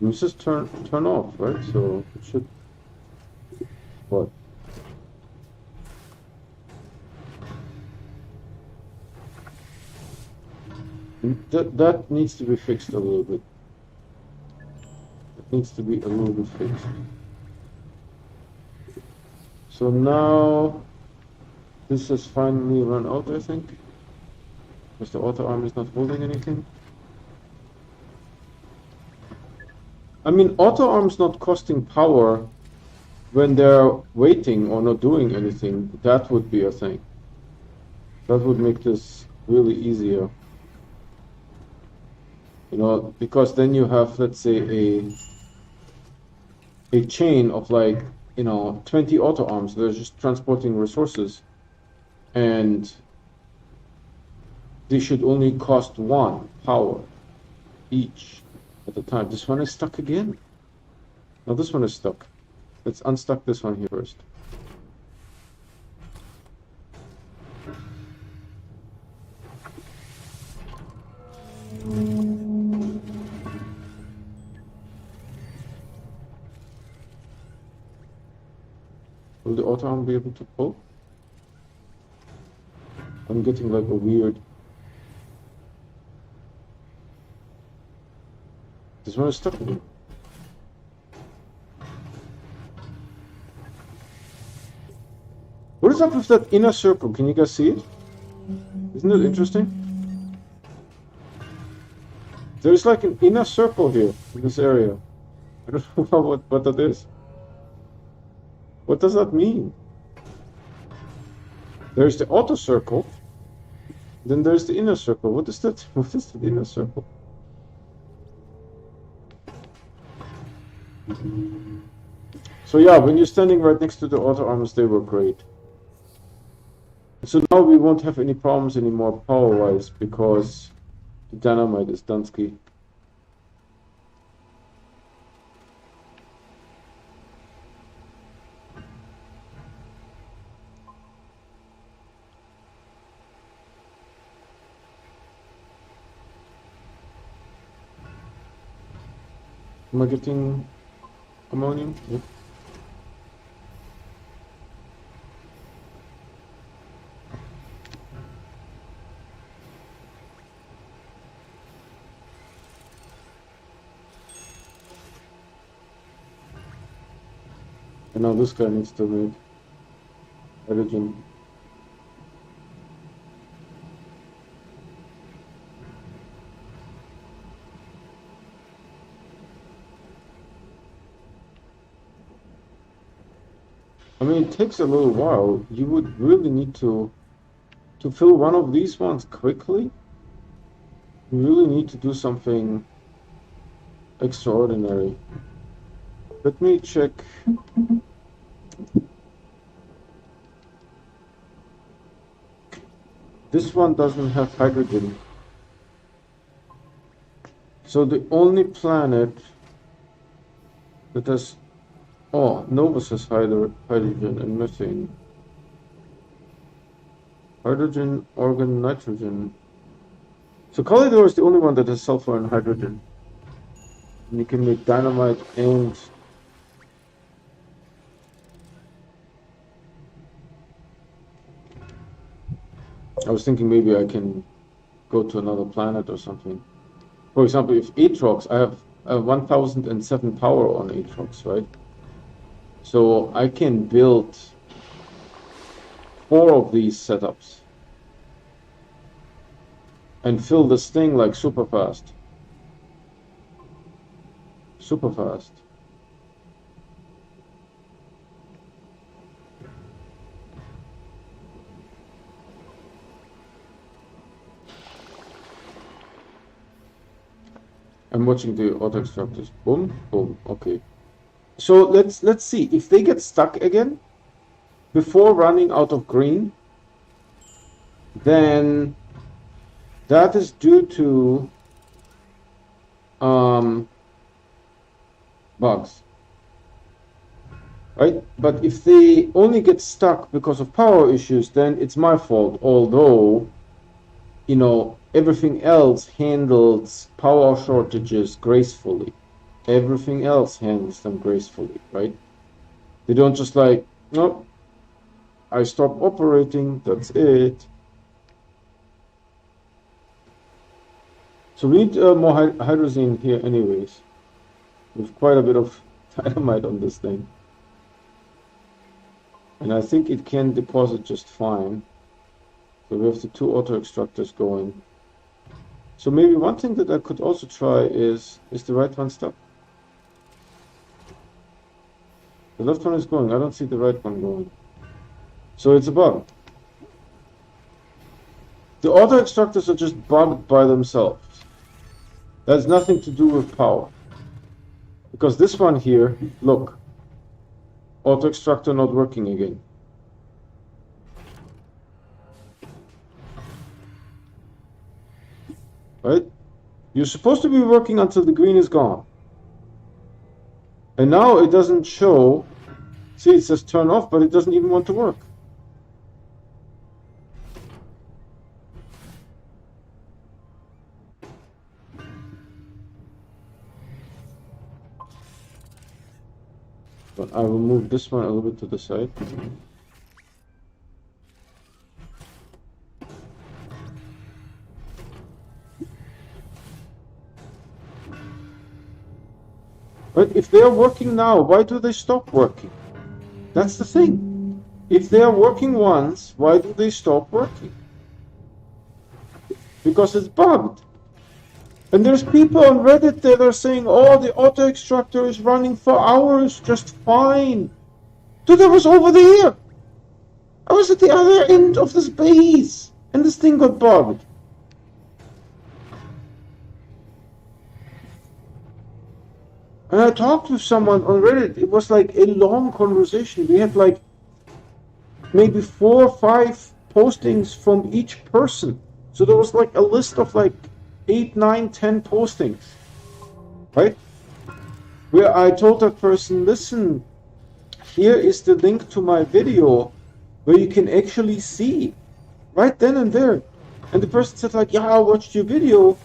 It says turn off, right? So it should what? That needs to be fixed a little bit. It needs to be a little bit fixed. So now this has finally run out, I think. Because the auto arm is not holding anything. I mean, auto arm's not costing power when they're waiting or not doing anything. That would be a thing. That would make this really easier. You know, because then you have, let's say, a chain of like, 20 auto arms. They're just transporting resources. And they should only cost 1 power each at a time. This one is stuck again. No, this one is stuck. Let's unstuck this one here first. Will the auto arm be able to pull? I'm getting like a weird... This one is stuck again. What is up with that inner circle? Can you guys see it? Isn't it interesting? There's like an inner circle here in this area. I don't know what that is. What does that mean? There's the outer circle. Then there's the inner circle. What is that? What is the inner circle? So yeah, when you're standing right next to the auto arms, they were great. So now we won't have any problems anymore power-wise because the dynamite is Dunsky. Am I getting ammonium? Yep. And now this guy needs to make hydrogen. I mean, it takes a little while. You would really need to fill one of these ones quickly. You really need to do something extraordinary. Let me check. This one doesn't have hydrogen. So the only planet that has... Oh, Novus has hydrogen and methane. Hydrogen, organ, nitrogen. So Calidor is the only one that has sulfur and hydrogen. And you can make dynamite and... I was thinking maybe I can go to another planet or something. For example, if Atrox, I have 1007 power on Atrox, right? So I can build 4 of these setups and fill this thing like super fast. Super fast. I'm watching the auto extractors. Boom, boom. Okay. So let's see if they get stuck again before running out of green. Then that is due to bugs, right? But if they only get stuck because of power issues, then it's my fault. Although, you know, everything else handles power shortages gracefully. Everything else handles them gracefully, right? They don't just like, nope, I stop operating, that's it. So we need more hydrazine here anyways. With quite a bit of dynamite on this thing. And I think it can deposit just fine. So we have the 2 auto extractors going. So maybe one thing that I could also try is the right one stuck? The left one is going, I don't see the right one going. So it's a bug. The auto extractors are just bugged by themselves. That has nothing to do with power. Because this one here, look, auto extractor not working again. Right? You're supposed to be working until the green is gone. And now it doesn't show. See, it says turn off, but it doesn't even want to work. But I will move this one a little bit to the side. But if they are working now, why do they stop working? That's the thing. If they are working once, why do they stop working? Because it's bugged. And there's people on Reddit that are saying, oh, the auto extractor is running for hours just fine. Dude, I was over there. I was at the other end of this base, and this thing got bugged. And I talked with someone on Reddit. It was like a long conversation. We had like maybe 4 or 5 postings from each person. So there was like a list of like 8, 9, 10 postings, right? Where I told that person, listen, here is the link to my video where you can actually see right then and there. And the person said like, yeah, I watched your video.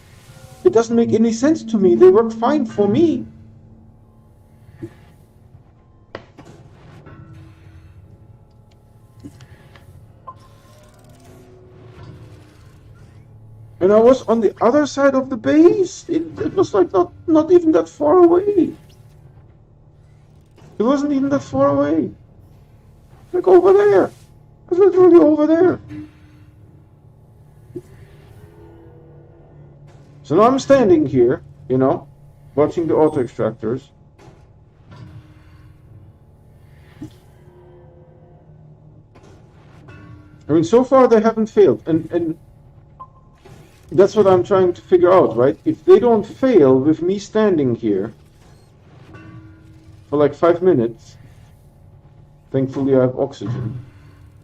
It doesn't make any sense to me. They work fine for me. And I was on the other side of the base. It was like not even that far away. It wasn't even that far away. Like over there. It was literally over there. So now I'm standing here, you know, watching the auto extractors. I mean, so far they haven't failed, and that's what I'm trying to figure out, right? If they don't fail with me standing here for like 5 minutes, thankfully I have oxygen,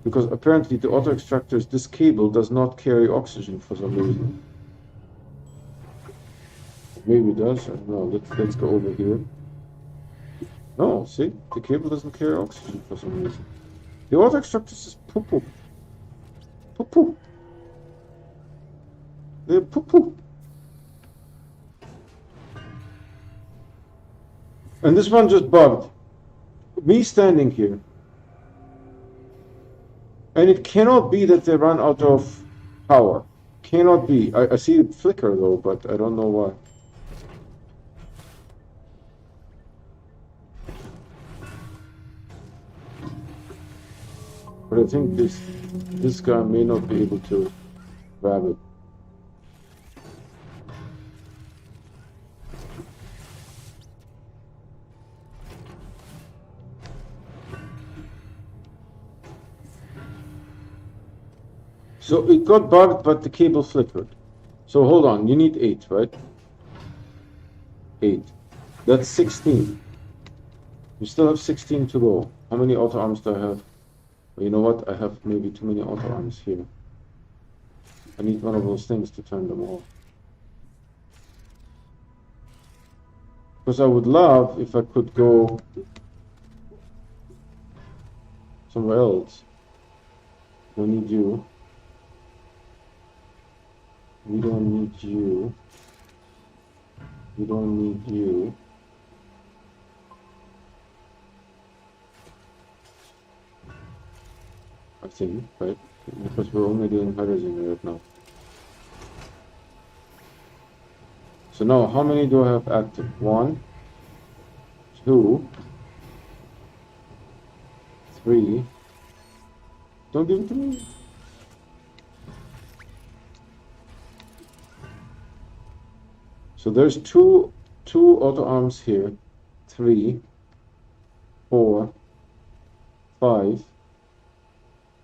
because apparently the auto extractors, this cable does not carry oxygen for some reason. Maybe it does, I don't know. Let's go over here. No, see, the cable doesn't carry oxygen for some reason. The auto extractors is poo-poo. Poo-poo. They're poo-poo. And this one just bugged. Me standing here. And it cannot be that they run out of power. Cannot be. I see it flicker though, but I don't know why. But I think this guy may not be able to grab it. So it got bugged, but the cable flickered. So hold on, you need 8, right? 8. That's 16. You still have 16 to go. How many auto arms do I have? Well, you know what? I have maybe too many auto arms here. I need one of those things to turn them off. Because I would love if I could go somewhere else. Don't need you. We don't need you. We don't need you. I think, right? Because we're only doing hydrazine right now. So now, how many do I have active? 1, 2, 3. Don't give it to me. So there's two auto arms here. 3, 4, 5,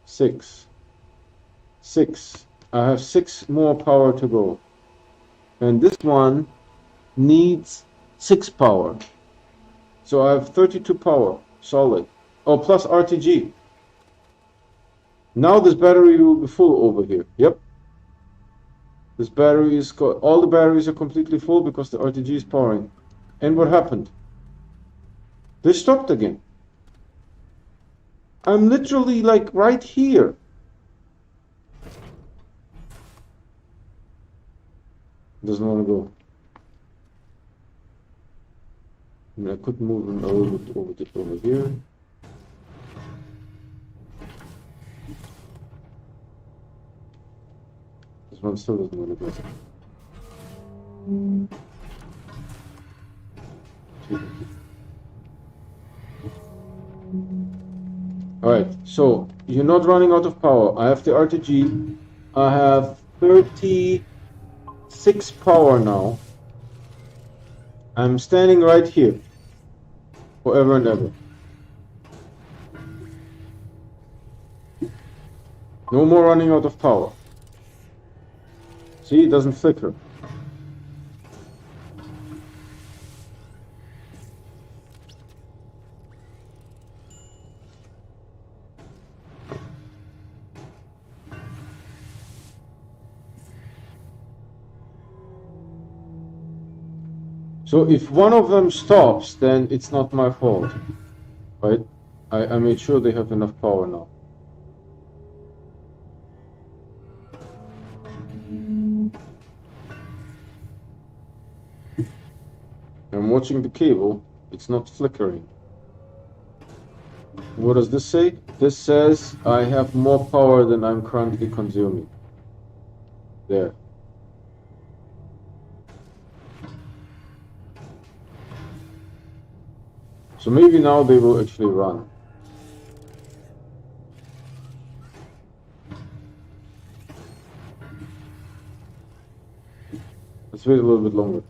6. 6. I have 6 more power to go. And this one needs 6 power. So I have 32 power, solid. Oh, plus RTG. Now this battery will be full over here. Yep. This battery is all the batteries are completely full because the RTG is powering. And what happened? They stopped again. I'm literally like right here. Doesn't want to go. I mean, I could move them a little bit over here. This one still doesn't want to go. Alright, so you're not running out of power. I have the RTG. I have 36 power now. I'm standing right here. Forever and ever. No more running out of power. See, it doesn't flicker. So if one of them stops, then it's not my fault, right? I made sure they have enough power now. I'm watching the cable, it's not flickering. What does this say? This says I have more power than I'm currently consuming. There. So maybe now they will actually run. Let's wait a little bit longer.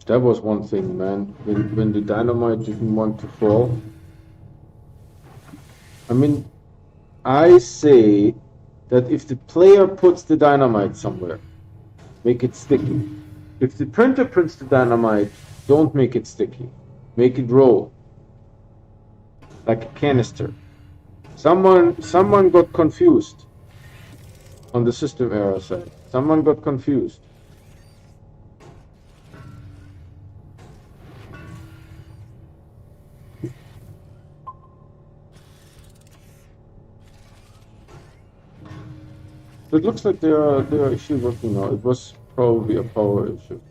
That was one thing, man. When the dynamite didn't want to fall. I mean, I say that if the player puts the dynamite somewhere, make it sticky. If the printer prints the dynamite, don't make it sticky. Make it roll like a canister. Someone got confused on the system error side. Someone got confused. It looks like they are actually working now. It was probably a power issue.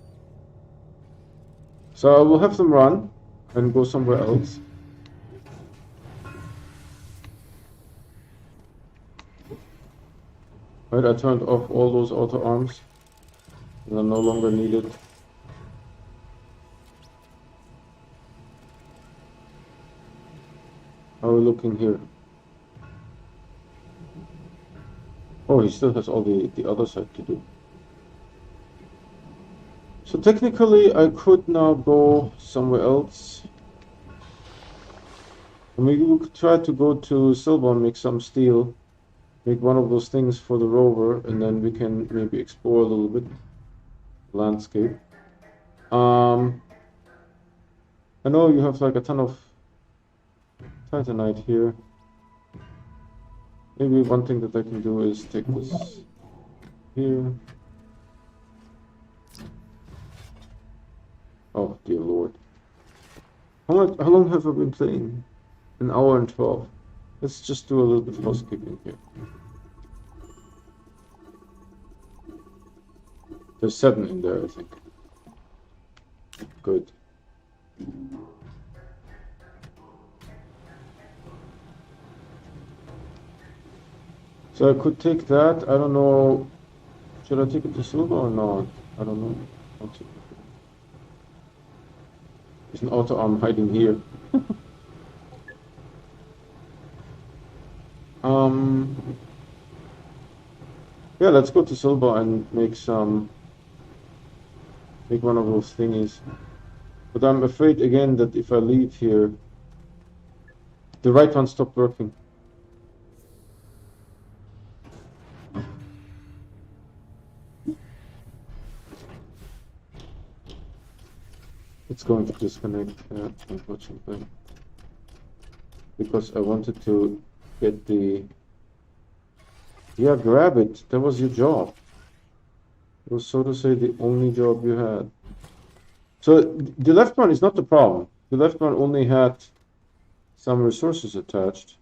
So I will have them run and go somewhere else. Right, I turned off all those auto arms. They're no longer needed. How are we looking here? Oh, he still has all the other side to do. So technically, I could now go somewhere else. Maybe we could try to go to Silver and make some steel. Make one of those things for the rover, and then we can maybe explore a little bit landscape. I know you have like a ton of titanite here. Maybe one thing that I can do is take this here. Oh dear lord. How long have I been playing? An hour and 12. Let's just do a little bit of housekeeping here. There's 7 in there, I think. Good. So I could take that. I don't know. Should I take it to Silver or not? I don't know. There's an auto arm hiding here. Yeah, let's go to Silver and make one of those thingies. But I'm afraid again that if I leave here, the right one stopped working. It's going to disconnect, unfortunately. Because I wanted to get the... Yeah, grab it. That was your job. It was, so to say, the only job you had. So the left one is not the problem. The left one only had some resources attached.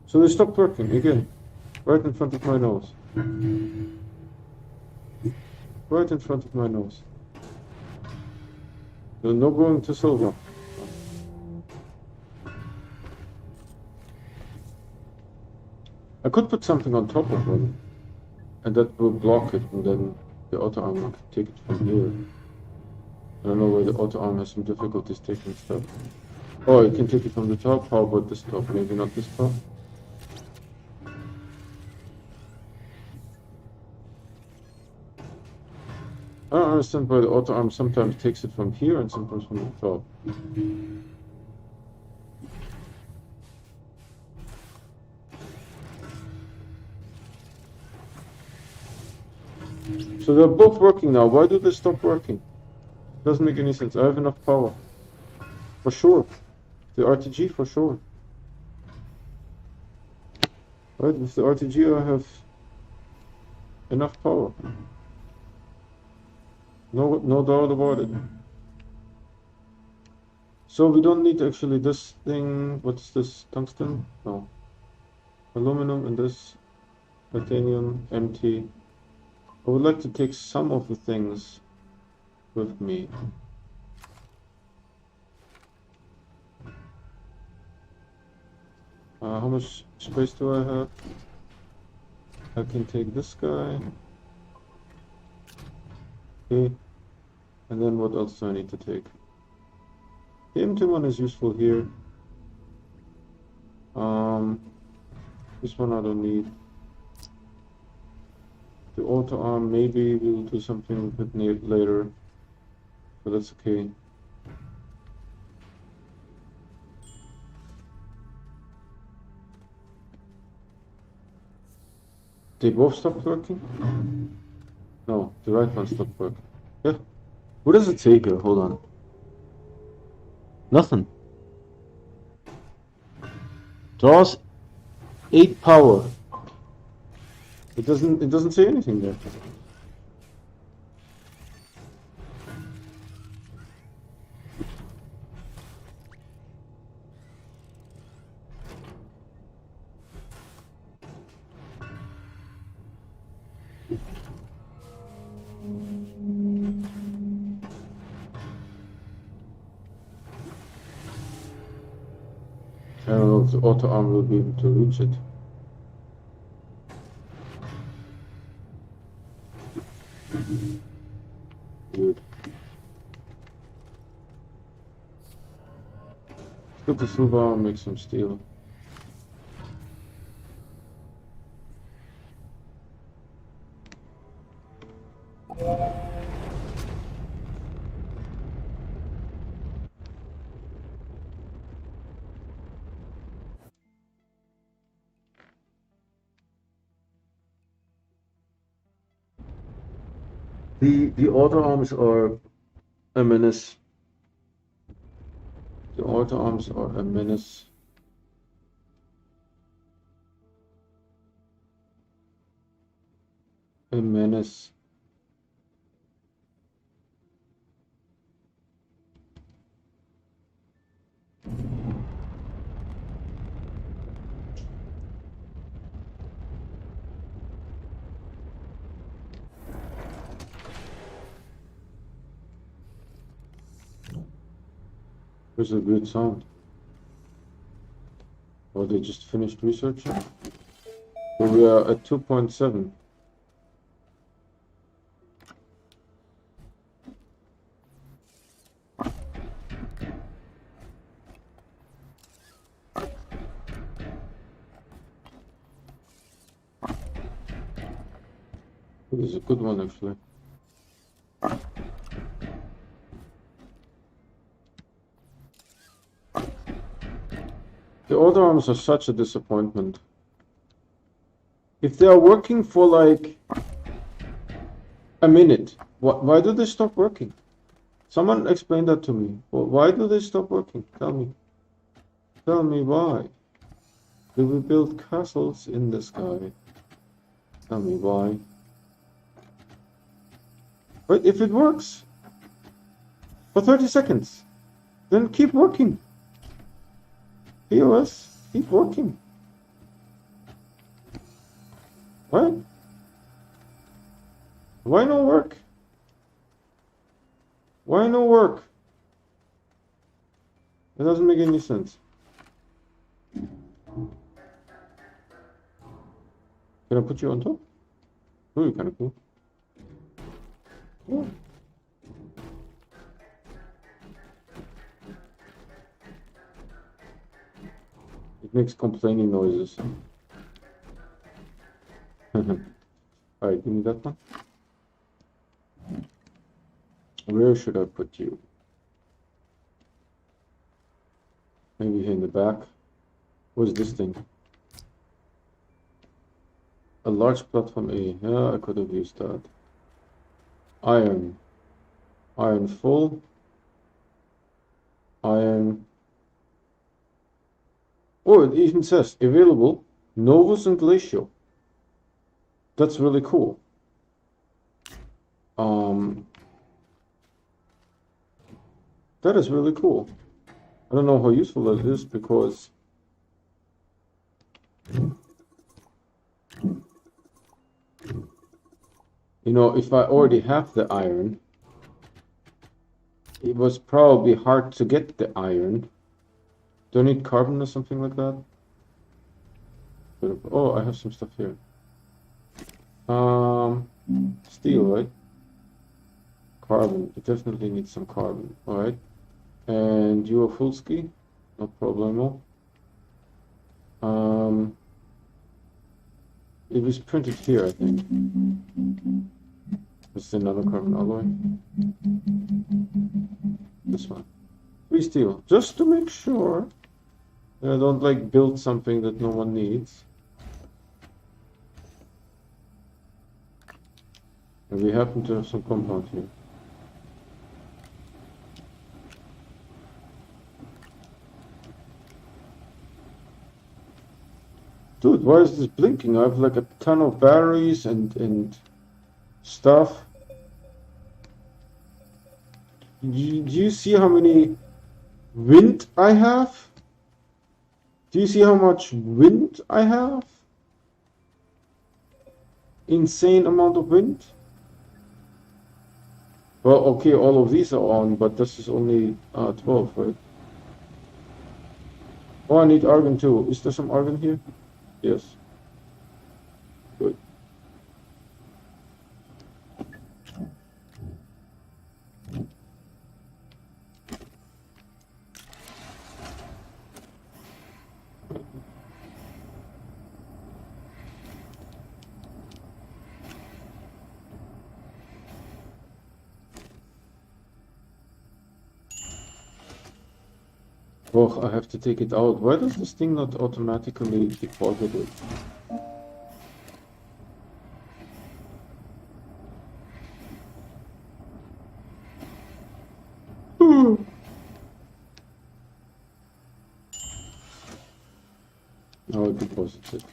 So they stopped working again, right in front of my nose. Right in front of my nose. No going to Silver. I could put something on top of one, and that will block it, and then the auto arm can take it from here. I don't know where the auto arm has some difficulties taking stuff. Oh, it can take it from the top. How about this top? Maybe not this top. I don't understand why the auto arm sometimes takes it from here and sometimes from the top. So they're both working now. Why do they stop working? Doesn't make any sense. I have enough power. For sure. The RTG for sure. Right, with the RTG I have enough power. No doubt about it. So we don't need actually this thing. What's this? Tungsten? No. Aluminum and this titanium, empty. I would like to take some of the things with me. How much space do I have? I can take this guy. Okay. And then what else do I need to take? The empty one is useful here. This one I don't need. The auto arm, maybe we'll do something with it later, but that's okay. They both stopped working? No, the right one stopped working. Yeah. What does it say here? Hold on. Nothing. Draws 8 power. It doesn't say anything there. I don't know if the auto arm will be able to reach it. Good. Let's go to silver and make some steel. The auto arms are a menace. The auto arms are a menace. A menace. There's a good sound. Or they just finished researching. So we are at 2.7. This is a good one actually. The auto arms are such a disappointment. If they are working for like a minute, why do they stop working? Someone explain that to me. Why do they stop working? Tell me. Tell me why. Do we build castles in the sky? Tell me why. But if it works for 30 seconds, then keep working. POS, keep working. What? Why no work? Why no work? It doesn't make any sense. Can I put you on top? Oh, you're kind of cool. Yeah. It makes complaining noises. Alright, give me that one. Where should I put you? Maybe here in the back. What is this thing? A large platform A. Yeah, I could have used that. Iron. Iron full. Iron. Oh, it even says available Novus and Glacial. That's really cool. That is really cool. I don't know how useful that is because You know, if I already have the iron, it was probably hard to get the iron. Do I need carbon or something like that? Oh, I have some stuff here. Steel, right? Carbon. It definitely needs some carbon. All right. And you are full ski? No problemo. It was printed here, I think. This is another carbon alloy. This one. 3 steel. Just to make sure that I don't like build something that no one needs. And we happen to have some compound here. Dude, why is this blinking? I have like a ton of batteries and stuff. Do you see how many wind I have? Do you see how much wind I have? Insane amount of wind. Well, okay, all of these are on, but this is only 12, right? Oh, I need argon too. Is there some argon here? Yes. Good. Oh, I have to take it out. Why does this thing not automatically deposit it? Now it deposits it.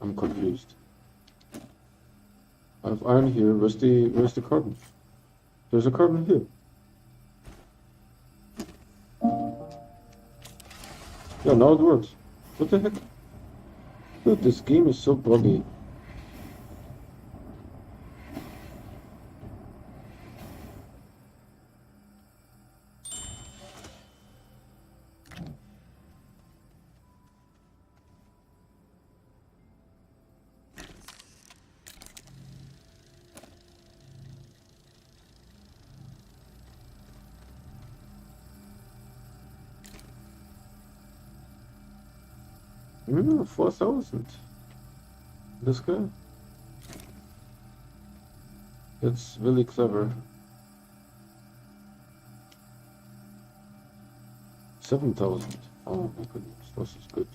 I'm confused. I have iron here. Where's the carbon? There's a carbon here. Yeah, now it works. What the heck? Dude, this game is so buggy. Hmm, 4,000. This guy. That's really clever. 7,000. Oh my goodness, this is good.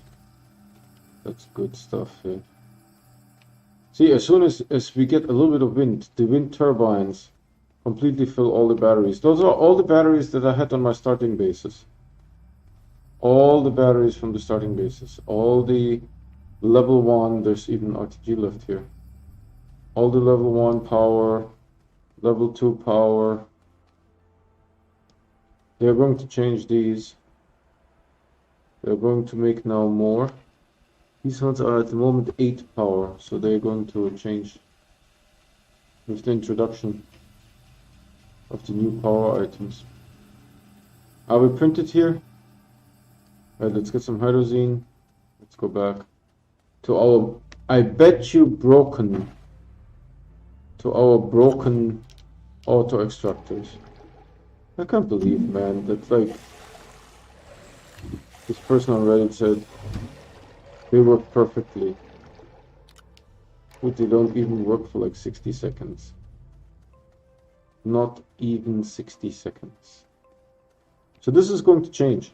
That's good stuff here. See, as soon as we get a little bit of wind, the wind turbines completely fill all the batteries. Those are all the batteries that I had on my starting bases. All the batteries from the starting bases. All the level 1, there's even RTG left here. All the level 1 power, level 2 power. They're going to change these. They're going to make now more. These ones are at the moment 8 power, so they're going to change with the introduction of the new power items. Are we printed here? Right, let's get some hydrazine. Let's go back to our, I bet you broken, to our broken auto extractors. I can't believe, man, that like, this person on Reddit said, they work perfectly. But they don't even work for like 60 seconds. Not even 60 seconds. So this is going to change.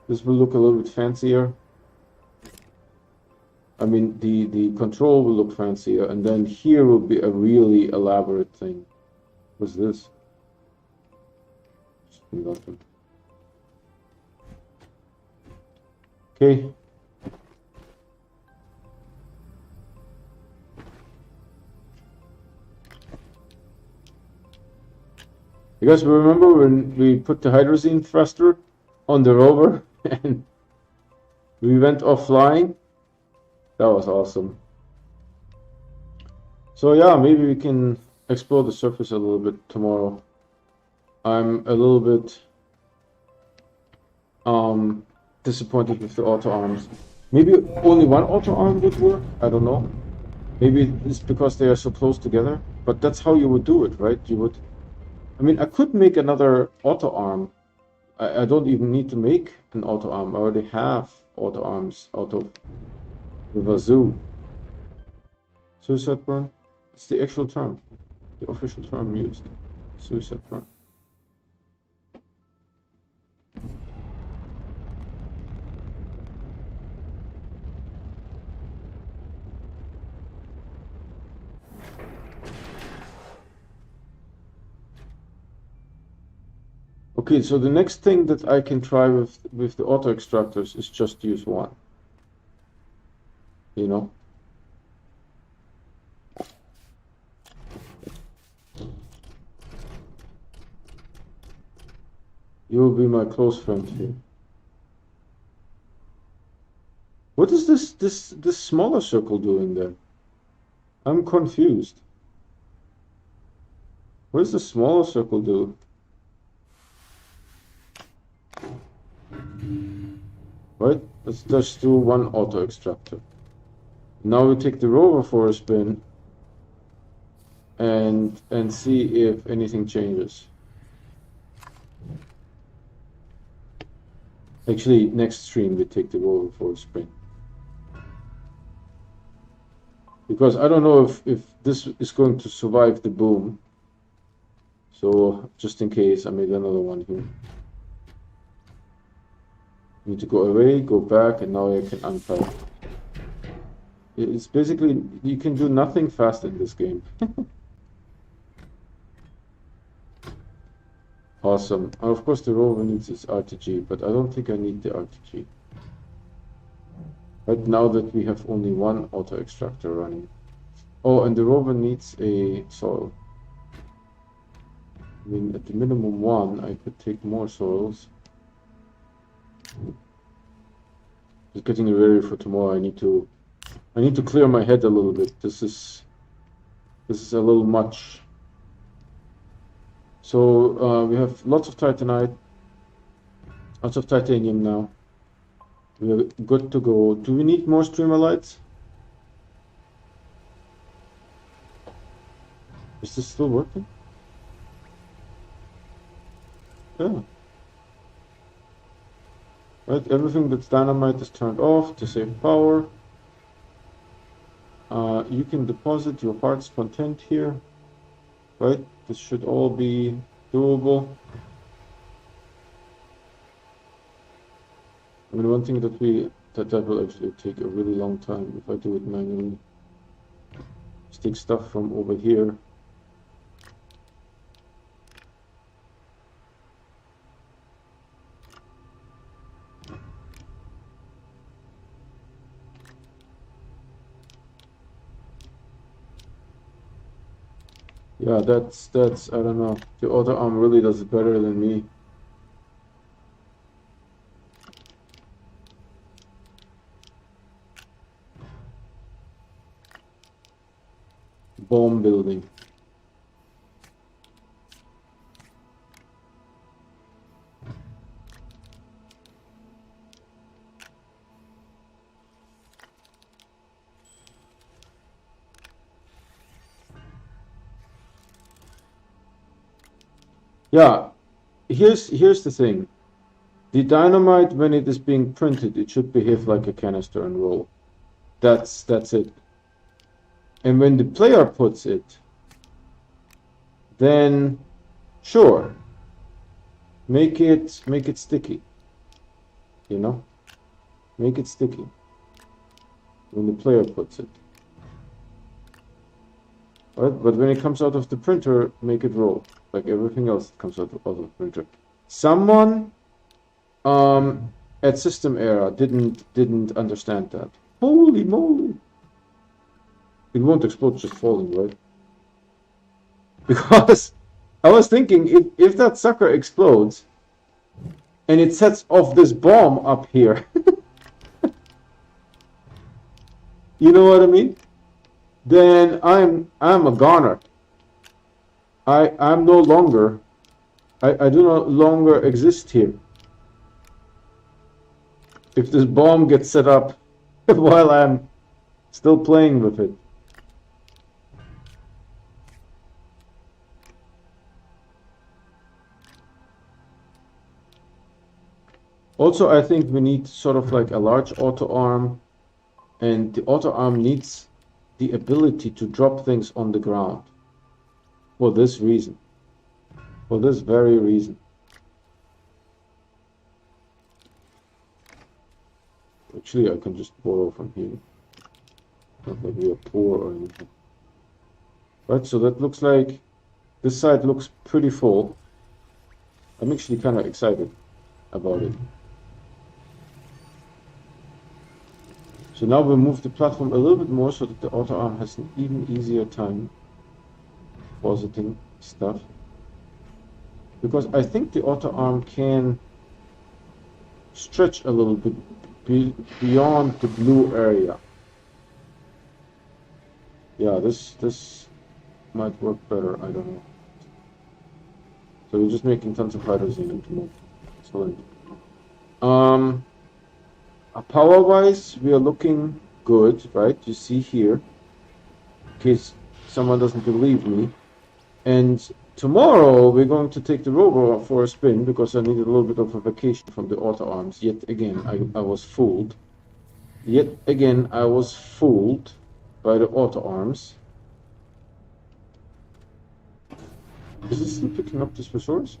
This will look a little bit fancier. I mean, the control will look fancier, and then here will be a really elaborate thing. What's this? Nothing. Okay. You guys remember when we put the hydrazine thruster on the rover and We went offline. That was awesome. So yeah, maybe we can explore the surface a little bit tomorrow. I'm a little bit disappointed with the auto arms. Maybe only one auto arm would work. I don't know. Maybe it's because they are so close together. But that's how you would do it, right? You would. I mean, I could make another auto arm. I don't even need to make an auto arm. I already have auto arms out of the wazoo. Suicide burn? It's the actual term. The official term used. Suicide burn. Okay, so the next thing that I can try with the auto extractors is just use one. You know? You will be my close friend here. What is this smaller circle doing there? I'm confused. What does the smaller circle do? Right? Let's just do one auto extractor. Now we take the rover for a spin and see if anything changes. Actually, next stream we take the rover for a spin. Because I don't know if this is going to survive the boom. So just in case, I made another one here. Need to go away, go back, and now I can unpack. It's basically, you can do nothing fast in this game. Awesome. And of course the rover needs its RTG, but I don't think I need the RTG. Right now that we have only one auto extractor running. Oh, and the rover needs a soil. I mean, at the minimum one, I could take more soils. Just getting ready for tomorrow. I need to clear my head a little bit. This is a little much. So we have lots of titanite, lots of titanium now. We're good to go. Do we need more streamer lights? Is this still working? Yeah. Right, everything that's dynamite is turned off to save power. You can deposit your heart's content here. Right, this should all be doable. I mean, one thing that will actually take a really long time if I do it manually. Just take stuff from over here. Yeah, that's I don't know. The auto arm really does it better than me. Bomb building. Yeah, here's the thing. The dynamite, when it is being printed, it should behave like a canister and roll. That's it. And when the player puts it, then sure, make it sticky. You know? Make it sticky. When the player puts it. Right? But when it comes out of the printer, make it roll. Like everything else that comes out of the printer. Someone at system era didn't understand that. Holy moly! It won't explode just falling, right? Because I was thinking if that sucker explodes and it sets off this bomb up here, You know what I mean? Then I'm a goner. I'm no longer, I do no longer exist here. If this bomb gets set up while I'm still playing with it. Also, I think we need sort of like a large auto arm, and the auto arm needs the ability to drop things on the ground for this reason, for this very reason. Actually, I can just borrow from here. Not like we are poor or anything. Right, so that looks like this side looks pretty full. I'm actually kind of excited about it. So now we'll move the platform a little bit more so that the auto arm has an even easier time depositing stuff. Because I think the auto arm can stretch a little bit beyond the blue area. Yeah, this might work better, I don't know. So we're just making tons of hydrazine at the moment. Excellent. Power-wise, we are looking good, right? You see here, in case someone doesn't believe me. And tomorrow we're going to take the rover for a spin because I needed a little bit of a vacation from the auto arms. Yet again, I was fooled. Yet again, I was fooled by the auto arms. Is this still picking up this resource?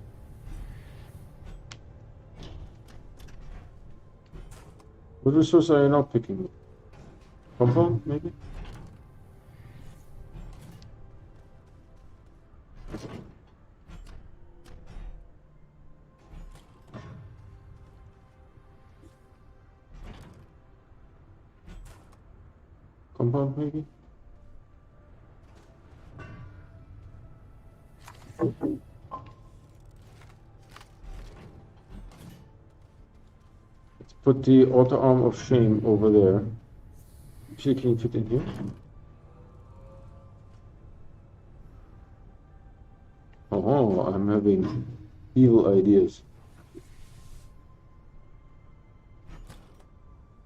What resource are you not picking up? Compound, maybe? Compound, maybe? Let's put the auto arm of shame over there. Actually, can you fit in here? Oh, I'm having evil ideas.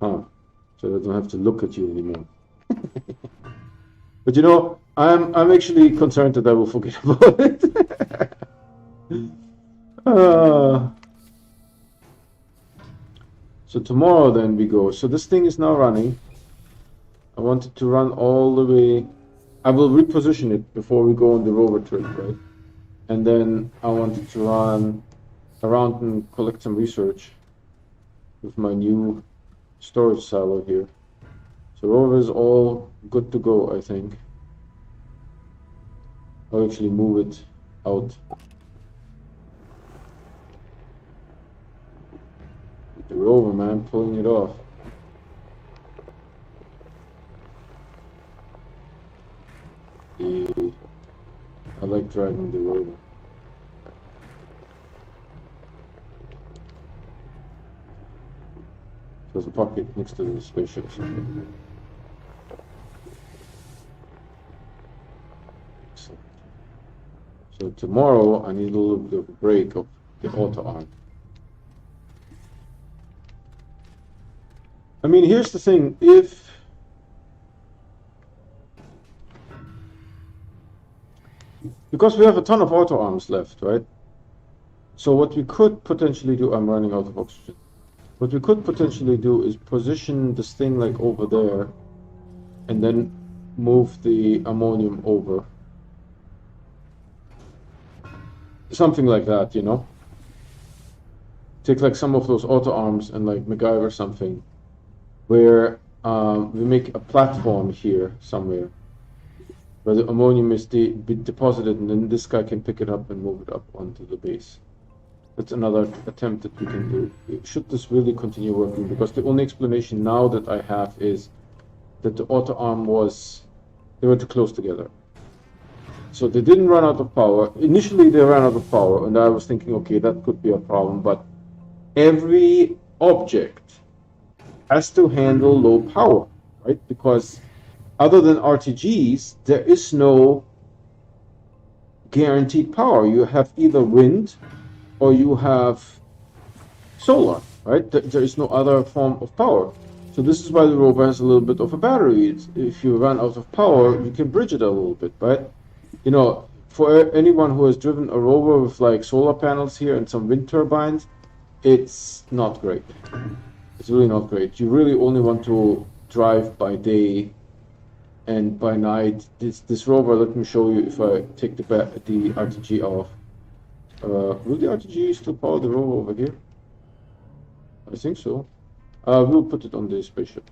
Huh. So I don't have to look at you anymore. But you know, I'm actually concerned that I will forget about it. So tomorrow then we go. So this thing is now running. I want it to run all the way. I will reposition it before we go on the rover trip, right? And then I want it to run around and collect some research with my new storage silo here. So rover is all good to go, I think. I'll actually move it out. The rover, man, pulling it off. I like driving the rover. There's a pocket next to the spaceship. So tomorrow I need a little bit of a break of the auto arm. I mean, here's the thing, because we have a ton of auto arms left, right? So what we could potentially do, I'm running out of oxygen. What we could potentially do is position this thing like over there and then move the ammonium over. Something like that, you know? Take like some of those auto arms and like MacGyver something where we make a platform here somewhere where the ammonium is deposited, and then this guy can pick it up and move it up onto the base. That's another attempt that we can do. Should this really continue working? Because the only explanation now that I have is that the auto arm they were too close together. So they didn't run out of power. Initially they ran out of power, and I was thinking, okay, that could be a problem, but every object has to handle low power. right? Because other than RTGs, there is no guaranteed power. You have either wind or you have solar, right? There is no other form of power. So this is why the rover has a little bit of a battery. If you run out of power, you can bridge it a little bit, right? You know, for anyone who has driven a rover with like solar panels here and some wind turbines, it's not great. It's really not great. You really only want to drive by day and by night. This rover, let me show you if I take the RTG off. Will the RTG still power the rover over here? I think so. We'll put it on the spaceship.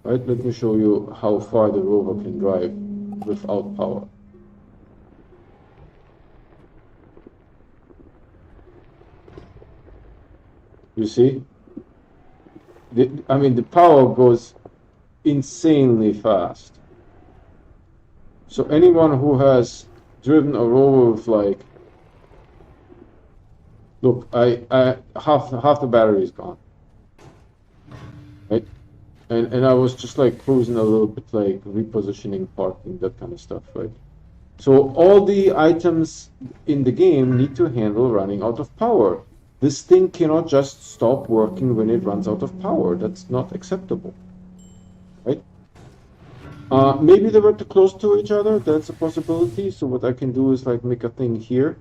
Right, let me show you how far the rover can drive without power. You see? I mean, the power goes insanely fast. So anyone who has driven a rover with like, look, half the battery is gone, right? And I was just like cruising a little bit, like repositioning, parking, that kind of stuff, right? So all the items in the game need to handle running out of power. This thing cannot just stop working when it runs out of power. That's not acceptable, right? Maybe they were too close to each other. That's a possibility. So what I can do is like make a thing here,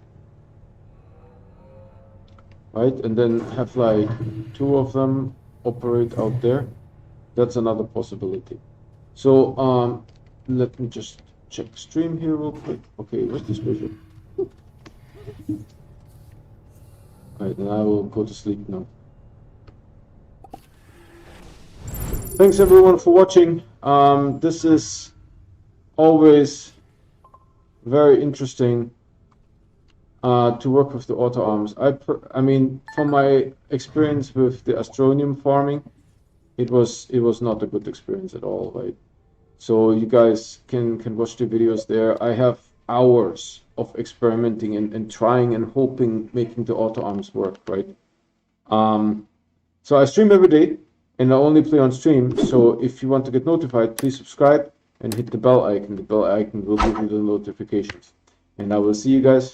right? And then have like two of them operate out there. That's another possibility. So let me just check stream here real quick. Okay, where's the spaceship? Alright, then I will go to sleep now. Thanks everyone for watching. This is always very interesting to work with the auto arms. I mean, from my experience with the Astronium farming, it was not a good experience at all, right? So you guys can watch the videos there. I have hours of experimenting and trying and hoping making the auto arms work, right? So I stream every day and I only play on stream. So if you want to get notified, please subscribe and hit the bell icon. The bell icon will give you the notifications. And I will see you guys